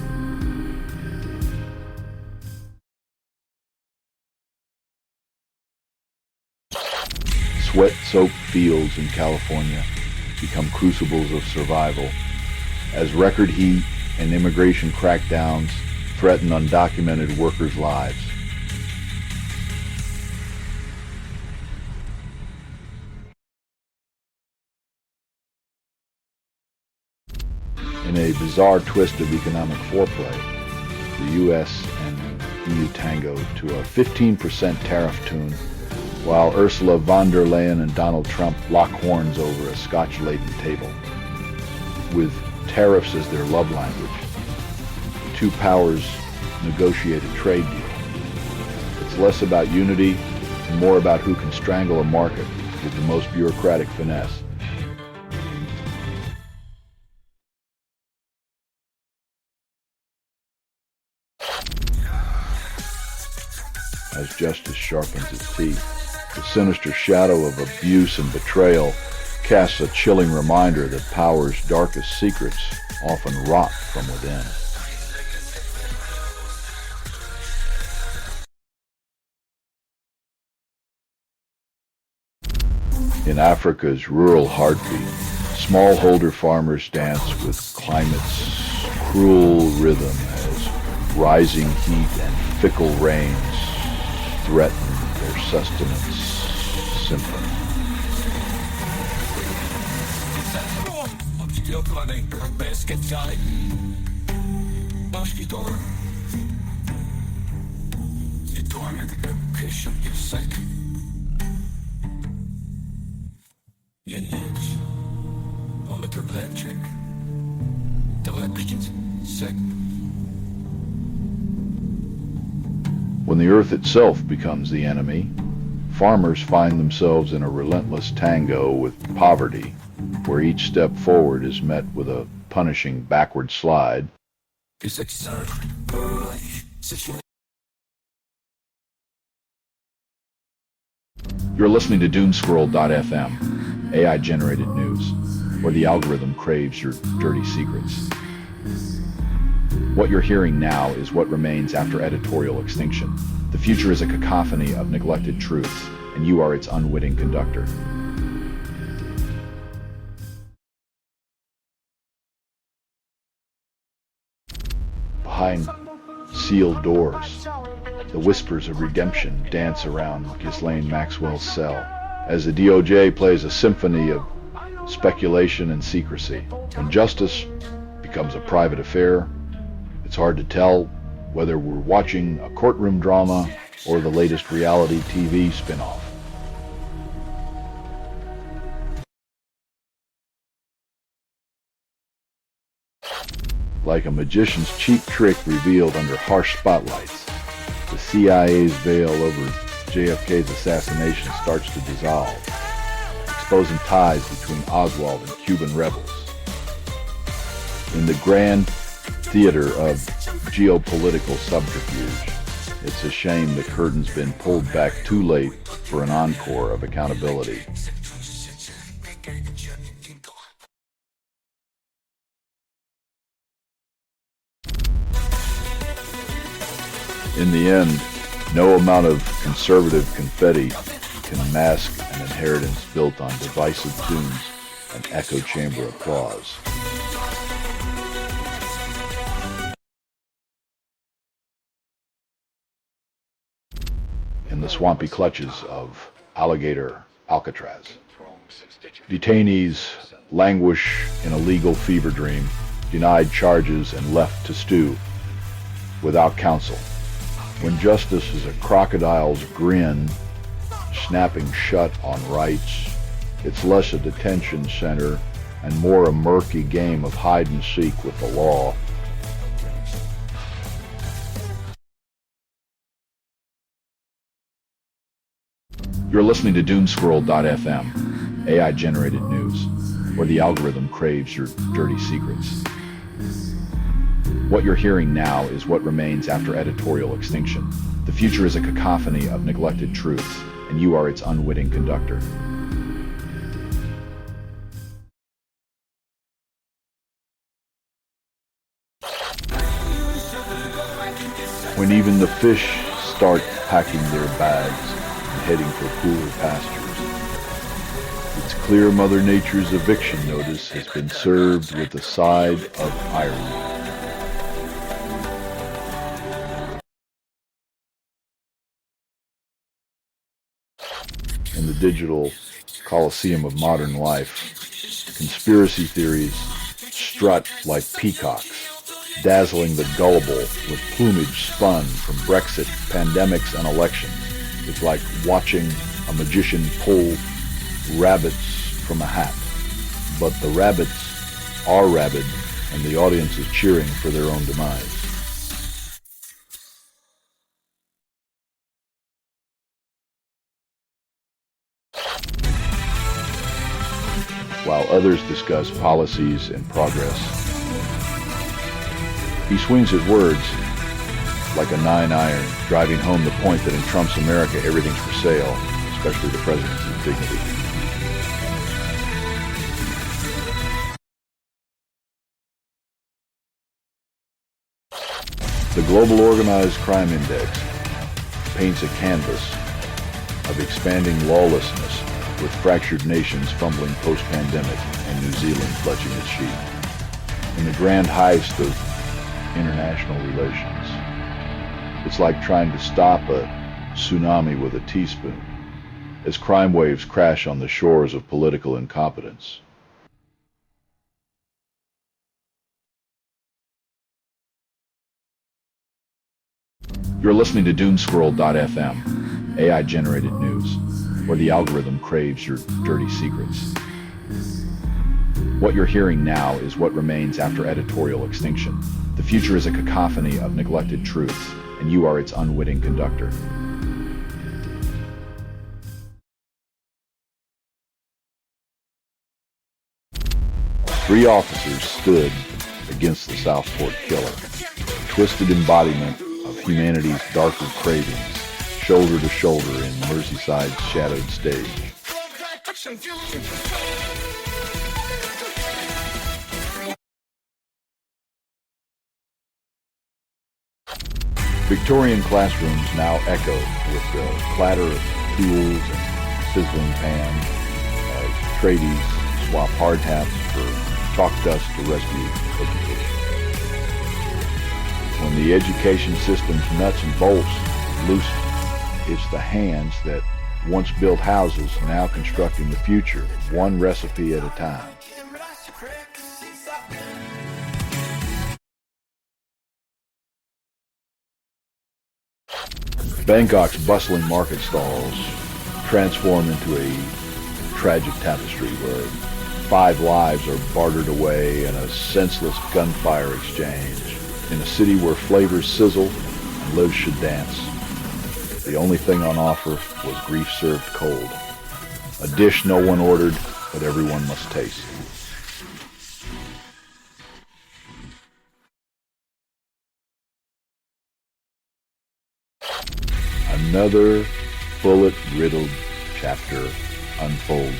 Sweat-soaked fields in California become crucibles of survival as record heat and immigration crackdowns threaten undocumented workers' lives. In a bizarre twist of economic foreplay, the U.S. and EU tango to a 15% tariff tune, while Ursula von der Leyen and Donald Trump lock horns over a scotch-laden table. With tariffs as their love language, the two powers negotiate a trade deal. It's less about unity and more about who can strangle a market with the most bureaucratic finesse. As justice sharpens its teeth, the sinister shadow of abuse and betrayal casts a chilling reminder that power's darkest secrets often rot from within. In Africa's rural heartbeat, smallholder farmers dance with climate's cruel rhythm as rising heat and fickle rains threaten their sustenance symphony. When the earth itself becomes the enemy, farmers find themselves in a relentless tango with poverty, where each step forward is met with a punishing backward slide. You're listening to doomscrolling.fm, AI-generated news, where the algorithm craves your dirty secrets. What you're hearing now is what remains after editorial extinction. The future is a cacophony of neglected truths, and you are its unwitting conductor. Behind sealed doors, the whispers of redemption dance around Ghislaine Maxwell's cell, as the DOJ plays a symphony of speculation and secrecy. When justice becomes a private affair, it's hard to tell whether we're watching a courtroom drama or the latest reality TV spin-off. Like a magician's cheap trick revealed under harsh spotlights, the CIA's veil over JFK's assassination starts to dissolve, exposing ties between Oswald and Cuban rebels. In the grand theater of geopolitical subterfuge, it's a shame the curtain's been pulled back too late for an encore of accountability. In the end, no amount of conservative confetti can mask an inheritance built on divisive tunes and echo chamber applause. In the swampy clutches of alligator Alcatraz, detainees languish in a legal fever dream, denied charges and left to stew without counsel. When justice is a crocodile's grin, snapping shut on rights, it's less a detention center and more a murky game of hide and seek with the law. You're listening to doomscrolling.fm, AI-generated news, where the algorithm craves your dirty secrets. What you're hearing now is what remains after editorial extinction. The future is a cacophony of neglected truths, and you are its unwitting conductor. When even the fish start packing their bags and heading for cooler pastures, it's clear Mother Nature's eviction notice has been served with a side of irony. In the digital coliseum of modern life, conspiracy theories strut like peacocks, dazzling the gullible with plumage spun from Brexit, pandemics, and elections. It's like watching a magician pull rabbits from a hat. But the rabbits are rabid, and the audience is cheering for their own demise. While others discuss policies and progress, he swings his words like a 9-iron, driving home the point that in Trump's America everything's for sale, especially the presidency's dignity. The Global Organized Crime Index paints a canvas of expanding lawlessness, with fractured nations fumbling post-pandemic and New Zealand clutching its sheath. In the grand heist of international relations, it's like trying to stop a tsunami with a teaspoon, as crime waves crash on the shores of political incompetence. You're listening to doomscrolling.fm, AI-generated news, where the algorithm craves your dirty secrets. What you're hearing now is what remains after editorial extinction. The future is a cacophony of neglected truths, and you are its unwitting conductor. Three officers stood against the Southport killer, a twisted embodiment of humanity's darker cravings, shoulder to shoulder in Merseyside's shadowed stage. Victorian classrooms now echo with the clatter of tools and sizzling pans as tradies swap hard hats for chalk dust to rescue education. When the education system's nuts and bolts loosen, it's the hands that once built houses now constructing the future, one recipe at a time. Bangkok's bustling market stalls transform into a tragic tapestry where 5 lives are bartered away in a senseless gunfire exchange. In a city where flavors sizzle and lives should dance, the only thing on offer was grief served cold. A dish no one ordered, but everyone must taste. Another bullet-riddled chapter unfolds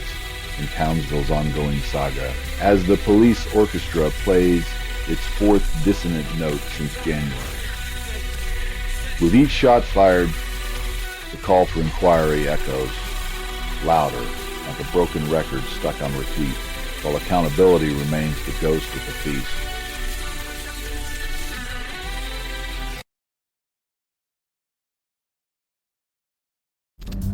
in Townsville's ongoing saga as the police orchestra plays its 4th dissonant note since January. With each shot fired, the call for inquiry echoes louder like a broken record stuck on repeat, while accountability remains the ghost of the feast.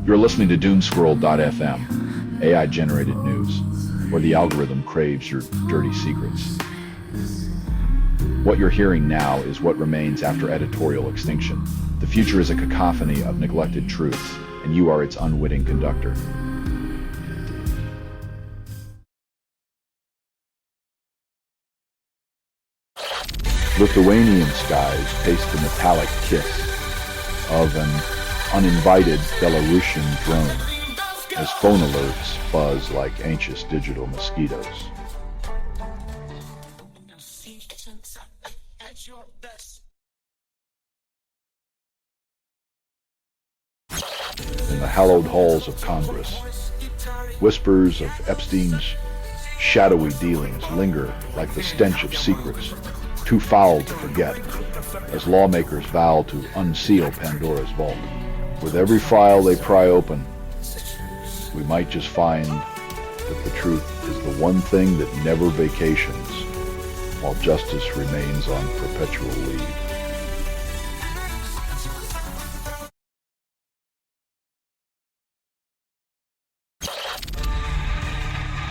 You're listening to doomscroll.fm, AI-generated news, where the algorithm craves your dirty secrets. What you're hearing now is what remains after editorial extinction. The future is a cacophony of neglected truths, and you are its unwitting conductor. Lithuanian skies taste the metallic kiss of an uninvited Belarusian drone as phone alerts buzz like anxious digital mosquitoes. In the hallowed halls of Congress, whispers of Epstein's shadowy dealings linger like the stench of secrets too foul to forget, as lawmakers vow to unseal Pandora's vault. With every file they pry open, we might just find that the truth is the one thing that never vacations, while justice remains on perpetual leave.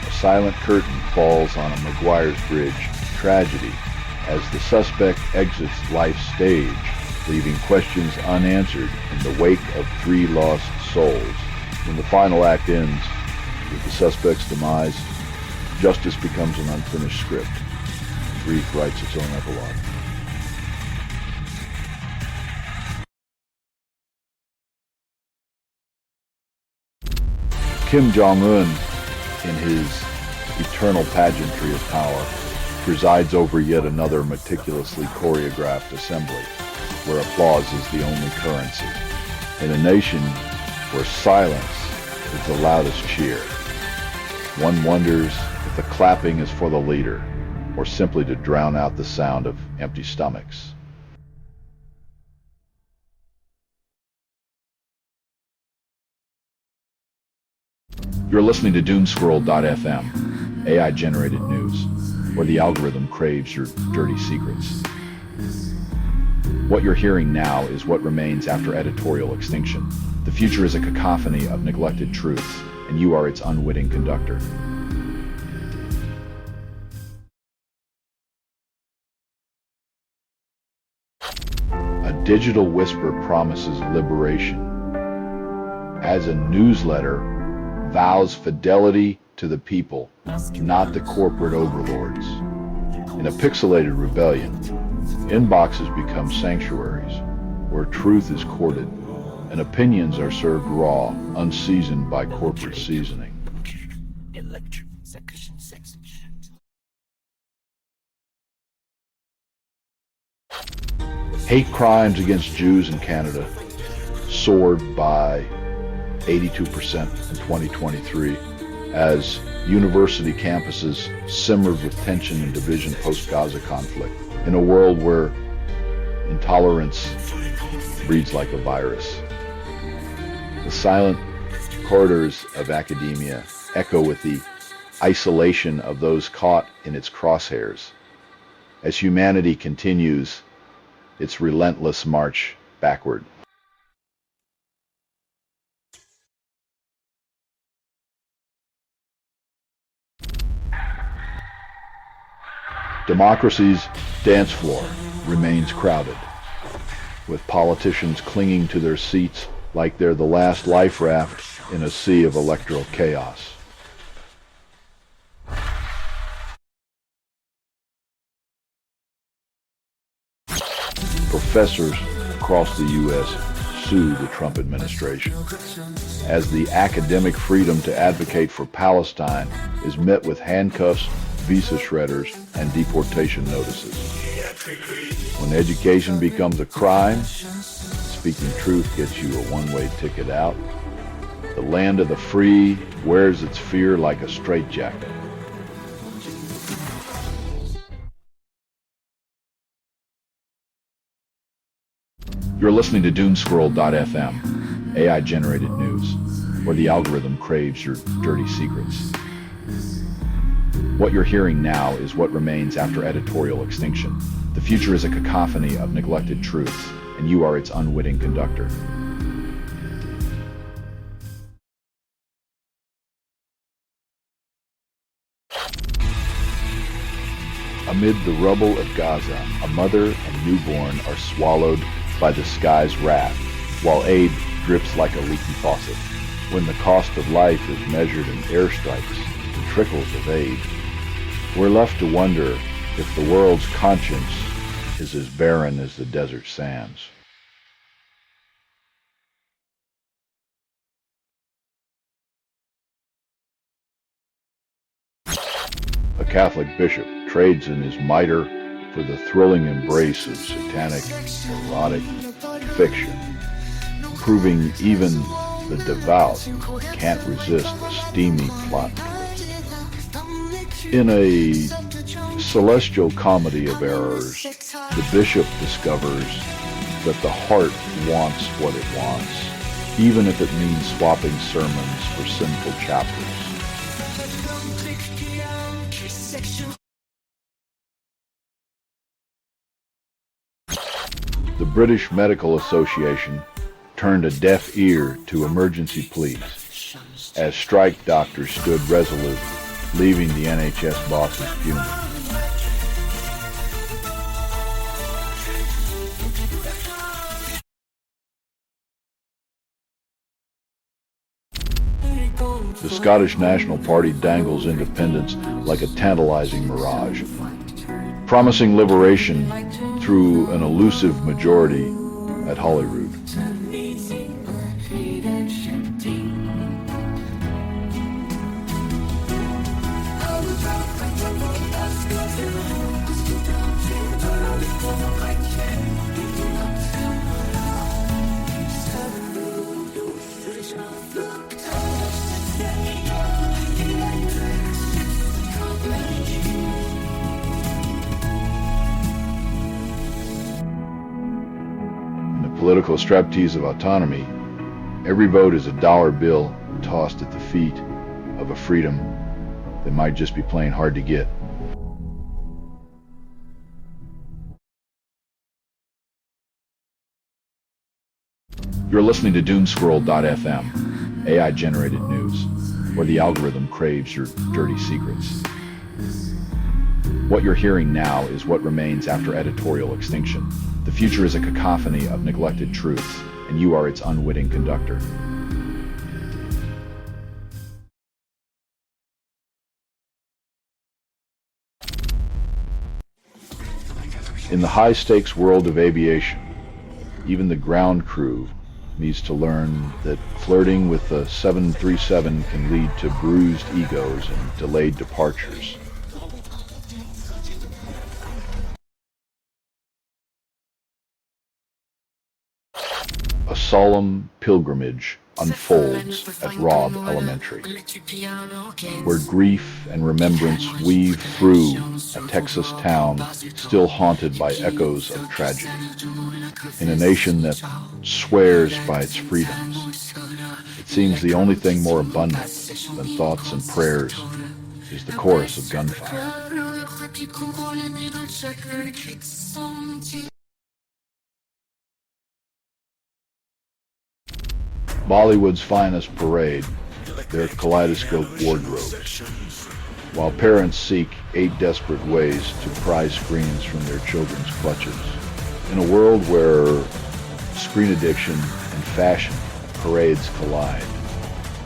A silent curtain falls on a McGuire's Bridge tragedy as the suspect exits life's stage, leaving questions unanswered in the wake of 3 lost souls. When the final act ends with the suspect's demise, justice becomes an unfinished script. Grief writes its own epilogue. Kim Jong-un, in his eternal pageantry of power, presides over yet another meticulously choreographed assembly, where applause is the only currency. In a nation where silence is the loudest cheer, one wonders if the clapping is for the leader, or simply to drown out the sound of empty stomachs. You're listening to doomscroll.fm, AI-generated news, where the algorithm craves your dirty secrets. What you're hearing now is what remains after editorial extinction. The future is a cacophony of neglected truths, and you are its unwitting conductor. A digital whisper promises liberation, as a newsletter vows fidelity to the people, not the corporate overlords. In a pixelated rebellion, inboxes become sanctuaries where truth is courted and opinions are served raw, unseasoned by corporate seasoning. Hate crimes against Jews in Canada soared by 82% in 2023 as university campuses simmered with tension and division post-Gaza conflict. In a world where intolerance breeds like a virus. The silent corridors of academia echo with the isolation of those caught in its crosshairs as humanity continues its relentless march backward. Democracy's dance floor remains crowded, with politicians clinging to their seats like they're the last life raft in a sea of electoral chaos. Professors across the U.S. sue the Trump administration as the academic freedom to advocate for Palestine is met with handcuffs, visa shredders, and deportation notices. When education becomes a crime, speaking truth gets you a one-way ticket out. The land of the free wears its fear like a straitjacket. You're listening to doomscrolling.fm, AI-generated news, where the algorithm craves your dirty secrets. What you're hearing now is what remains after editorial extinction. The future is a cacophony of neglected truths, and you are its unwitting conductor. Amid the rubble of Gaza, a mother and newborn are swallowed by the sky's wrath, while aid drips like a leaky faucet. When the cost of life is measured in airstrikes and trickles of aid, we're left to wonder if the world's conscience is as barren as the desert sands. A Catholic bishop trades in his mitre for the thrilling embrace of satanic, erotic fiction, proving even the devout can't resist a steamy plot twist. In a celestial comedy of errors, the bishop discovers that the heart wants what it wants, even if it means swapping sermons for sinful chapters. The British Medical Association turned a deaf ear to emergency pleas as strike doctors stood resolute, leaving the NHS bosses fuming. The Scottish National Party dangles independence like a tantalizing mirage, promising liberation through an elusive majority at Holyrood. Political striptease of autonomy, every vote is a dollar bill tossed at the feet of a freedom that might just be plain hard to get. You're listening to doomscroll.fm, AI-generated news, where the algorithm craves your dirty secrets. What you're hearing now is what remains after editorial extinction. The future is a cacophony of neglected truths, and you are its unwitting conductor. In the high-stakes world of aviation, even the ground crew needs to learn that flirting with the 737 can lead to bruised egos and delayed departures. A solemn pilgrimage unfolds at Robb Elementary, where grief and remembrance weave through a Texas town still haunted by echoes of tragedy, in a nation that swears by its freedoms. It seems the only thing more abundant than thoughts and prayers is the chorus of gunfire. Bollywood's finest parade their kaleidoscope wardrobes, while parents seek 8 desperate ways to pry screens from their children's clutches. In a world where screen addiction and fashion parades collide,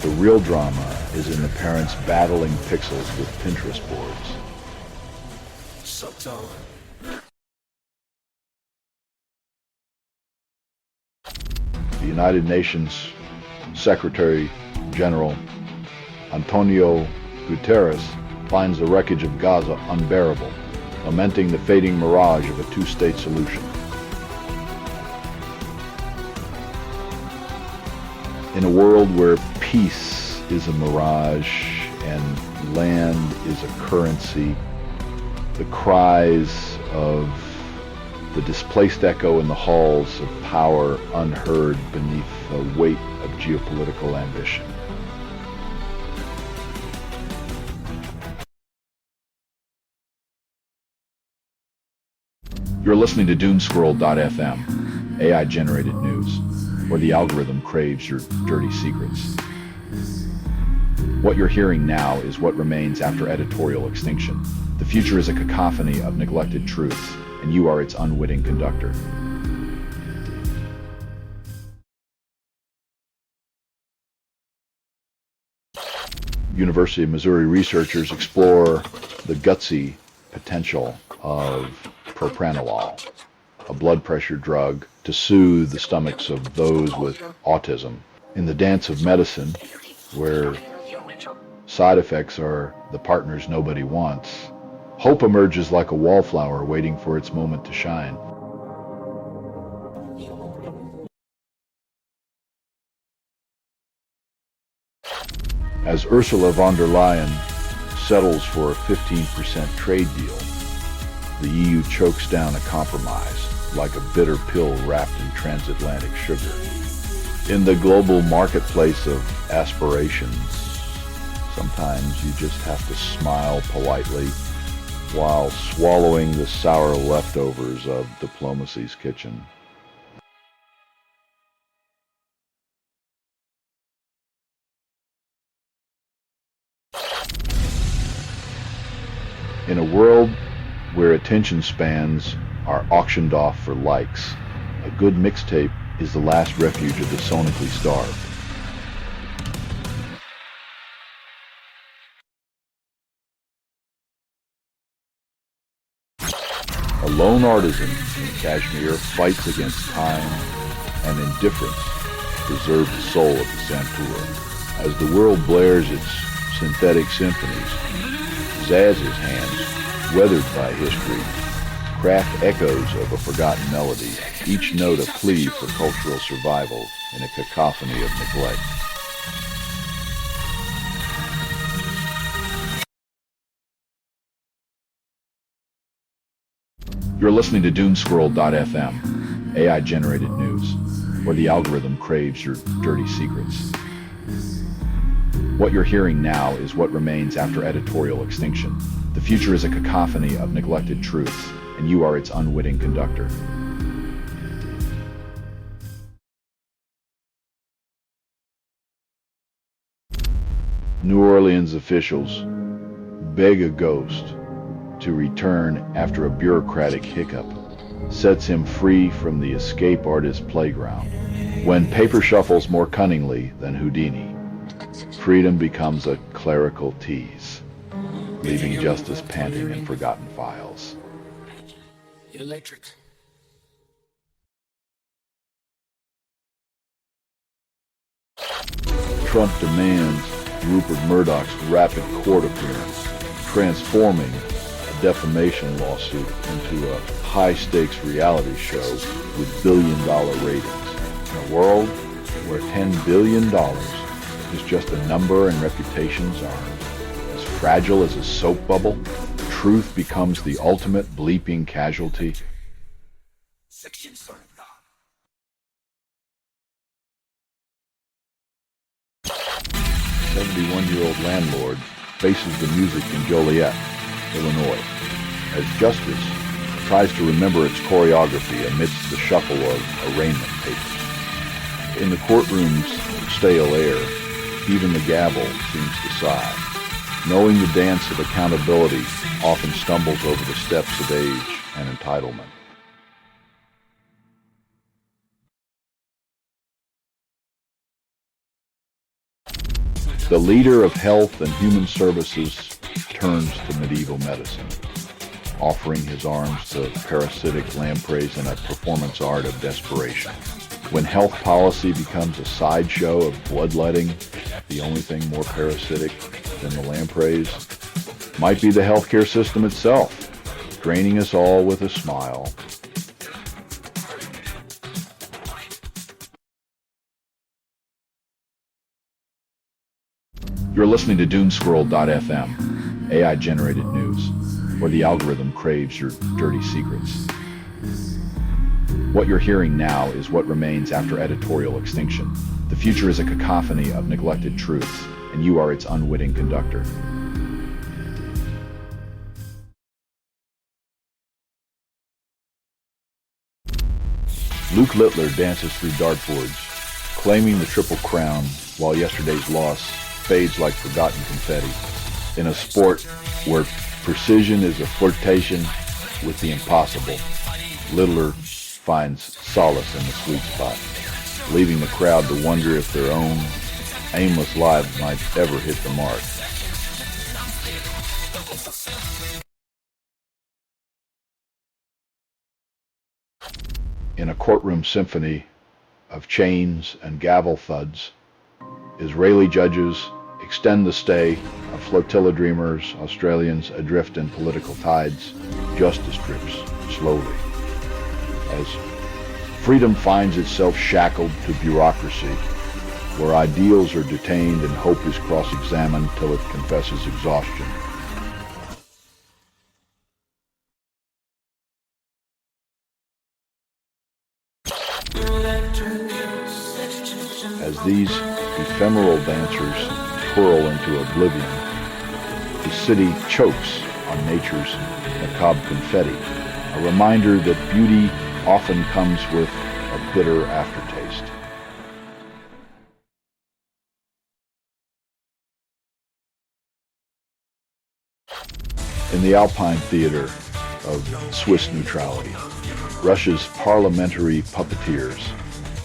the real drama is in the parents battling pixels with Pinterest boards. The United Nations Secretary General Antonio Guterres finds the wreckage of Gaza unbearable, lamenting the fading mirage of a two-state solution. In a world where peace is a mirage and land is a currency, the cries of the displaced echo in the halls of power unheard beneath the weight of geopolitical ambition. You're listening to doomscrolling.fm, AI-generated news, where the algorithm craves your dirty secrets. What you're hearing now is what remains after editorial extinction. The future is a cacophony of neglected truths, and you are its unwitting conductor. University of Missouri researchers explore the gutsy potential of propranolol, a blood pressure drug to soothe the stomachs of those with autism. In the dance of medicine, where side effects are the partners nobody wants, hope emerges like a wallflower waiting for its moment to shine. As Ursula von der Leyen settles for a 15% trade deal, the EU chokes down a compromise like a bitter pill wrapped in transatlantic sugar. In the global marketplace of aspirations, sometimes you just have to smile politely while swallowing the sour leftovers of diplomacy's kitchen. In a world where attention spans are auctioned off for likes, a good mixtape is the last refuge of the sonically starved. A lone artisan in Kashmir fights against time and indifference to preserve the soul of the Santoor. As the world blares its synthetic symphonies, Zaz's hands, weathered by history, craft echoes of a forgotten melody, each note a plea for cultural survival in a cacophony of neglect. You're listening to doomscrolling.fm, AI-generated news, where the algorithm craves your dirty secrets. What you're hearing now is what remains after editorial extinction. The future is a cacophony of neglected truths, and you are its unwitting conductor. New Orleans officials beg a ghost to return after a bureaucratic hiccup sets him free from the escape artist playground. When paper shuffles more cunningly than Houdini, freedom becomes a clerical tease, leaving justice panting in forgotten files. Electric. Trump demands Rupert Murdoch's rapid court appearance, transforming a defamation lawsuit into a high-stakes reality show with billion-dollar ratings. In a world where $10 billion is just a number and reputations are as fragile as a soap bubble, truth becomes the ultimate bleeping casualty. 71-year-old landlord faces the music in Joliet, Illinois, as justice tries to remember its choreography amidst the shuffle of arraignment papers. In the courtroom's stale air, even the gavel seems to sigh. Knowing the dance of accountability often stumbles over the steps of age and entitlement. The leader of Health and Human Services turns to medieval medicine, offering his arms to parasitic lampreys in a performance art of desperation. When health policy becomes a sideshow of bloodletting, the only thing more parasitic than the lampreys might be the healthcare system itself, draining us all with a smile. You're listening to doomscrolling.fm, AI-generated news, where the algorithm craves your dirty secrets. What you're hearing now is what remains after editorial extinction. The future is a cacophony of neglected truths, and you are its unwitting conductor. Luke Littler dances through dartboards, claiming the Triple Crown, while yesterday's loss fades like forgotten confetti. In a sport where precision is a flirtation with the impossible, Littler finds solace in the sweet spot, leaving the crowd to wonder if their own aimless lives might ever hit the mark. In a courtroom symphony of chains and gavel thuds, Israeli judges extend the stay of flotilla dreamers, Australians adrift in political tides. Justice drips slowly as freedom finds itself shackled to bureaucracy, where ideals are detained and hope is cross-examined till it confesses exhaustion. As these ephemeral dancers twirl into oblivion, the city chokes on nature's macabre confetti, a reminder that beauty often comes with a bitter aftertaste. In the Alpine theater of Swiss neutrality, Russia's parliamentary puppeteers,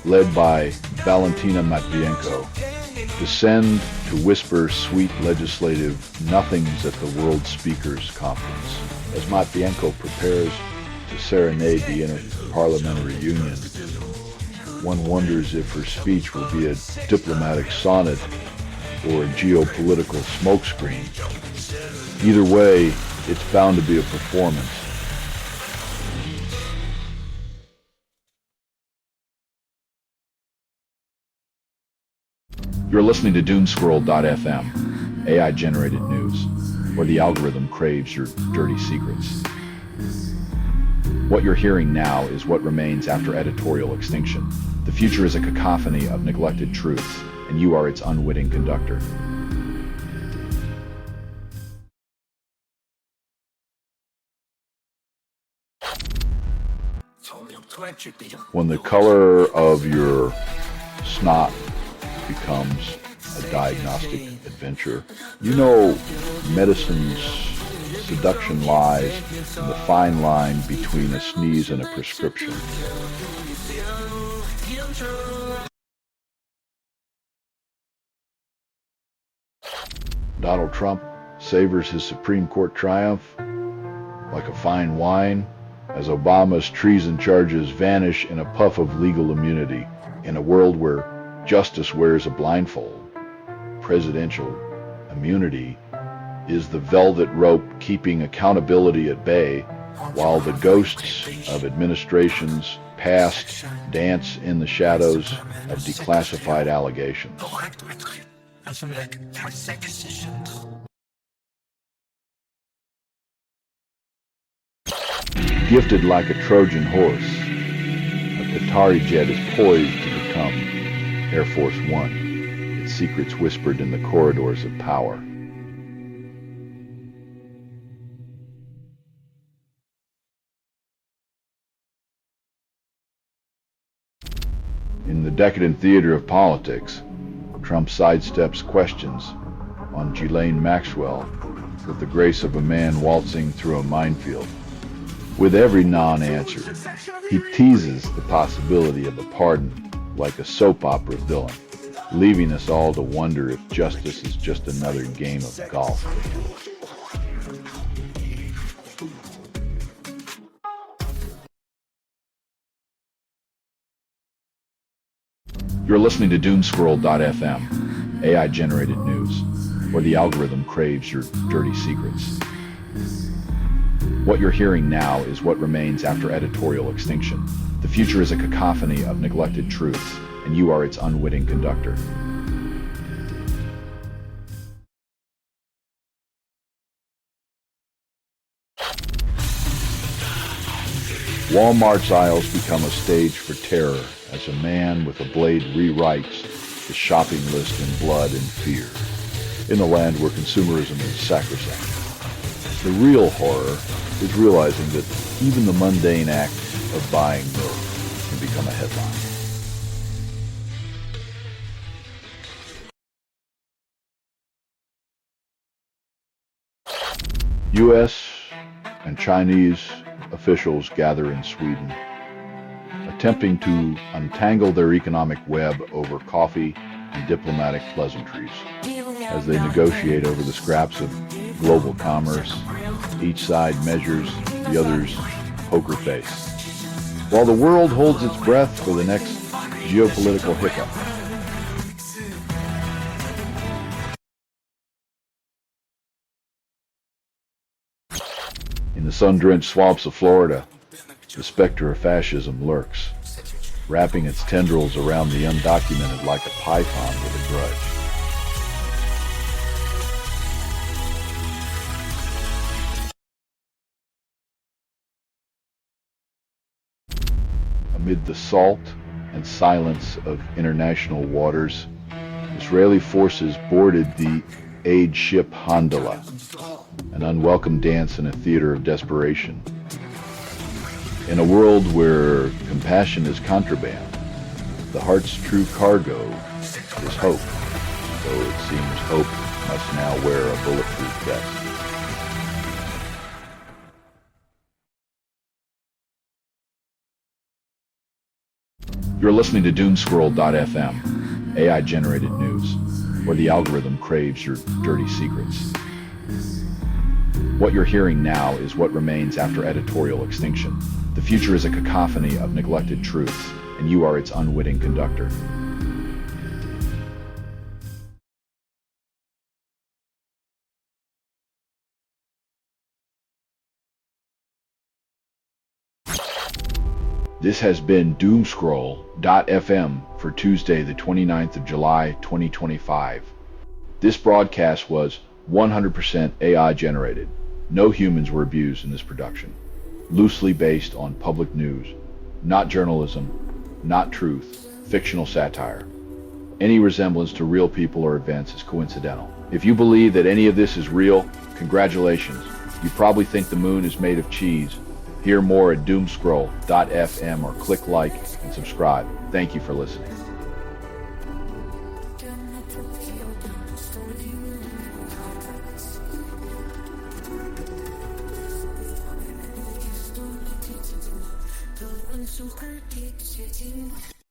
led by Valentina Matvienko, descend to whisper sweet legislative nothings at the World Speakers Conference. As Matvienko prepares to serenade the inter-parliamentary union, one wonders if her speech will be a diplomatic sonnet or a geopolitical smokescreen. Either way, it's bound to be a performance. You're listening to doomscrolling.fm, AI-generated news, where the algorithm craves your dirty secrets. What you're hearing now is what remains after editorial extinction. The future is a cacophony of neglected truths, and you are its unwitting conductor. When the color of your snot becomes a diagnostic adventure, you know medicine's seduction lies in the fine line between a sneeze and a prescription. Donald Trump savors his Supreme Court triumph like a fine wine as Obama's treason charges vanish in a puff of legal immunity. In a world where justice wears a blindfold, presidential immunity is the velvet rope keeping accountability at bay, while the ghosts of administrations past dance in the shadows of declassified allegations. Gifted like a Trojan horse, a Qatari jet is poised to become Air Force One, its secrets whispered in the corridors of power. In the decadent theater of politics, Trump sidesteps questions on Ghislaine Maxwell with the grace of a man waltzing through a minefield. With every non-answer, he teases the possibility of a pardon like a soap opera villain, leaving us all to wonder if justice is just another game of golf. You're listening to doomscrolling.fm, AI-generated news, where the algorithm craves your dirty secrets. What you're hearing now is what remains after editorial extinction. The future is a cacophony of neglected truths, and you are its unwitting conductor. Walmart's aisles become a stage for terror as a man with a blade rewrites the shopping list in blood and fear. In a land where consumerism is sacrosanct, the real horror is realizing that even the mundane act of buying milk can become a headline. U.S. and Chinese officials gather in Sweden, attempting to untangle their economic web over coffee and diplomatic pleasantries. As they negotiate over the scraps of global commerce, each side measures the other's poker face, while the world holds its breath for the next geopolitical hiccup. In the sun-drenched swamps of Florida, the specter of fascism lurks, wrapping its tendrils around the undocumented like a python with a grudge. Amid the salt and silence of international waters, Israeli forces boarded the aid ship Handala, an unwelcome dance in a theater of desperation. In a world where compassion is contraband, the heart's true cargo is hope, though it seems hope must now wear a bulletproof vest. You're listening to doomscroll.fm, AI-generated news, where the algorithm craves your dirty secrets. What you're hearing now is what remains after editorial extinction. The future is a cacophony of neglected truths, and you are its unwitting conductor. This has been doomscroll.fm for Tuesday, the 29th of July, 2025. This broadcast was 100% AI generated. No humans were abused in this production. Loosely based on public news, not journalism, not truth, fictional satire. Any resemblance to real people or events is coincidental. If you believe that any of this is real, congratulations. You probably think the moon is made of cheese. Hear more at doomscroll.fm or click like and subscribe. Thank you for listening. Scorched.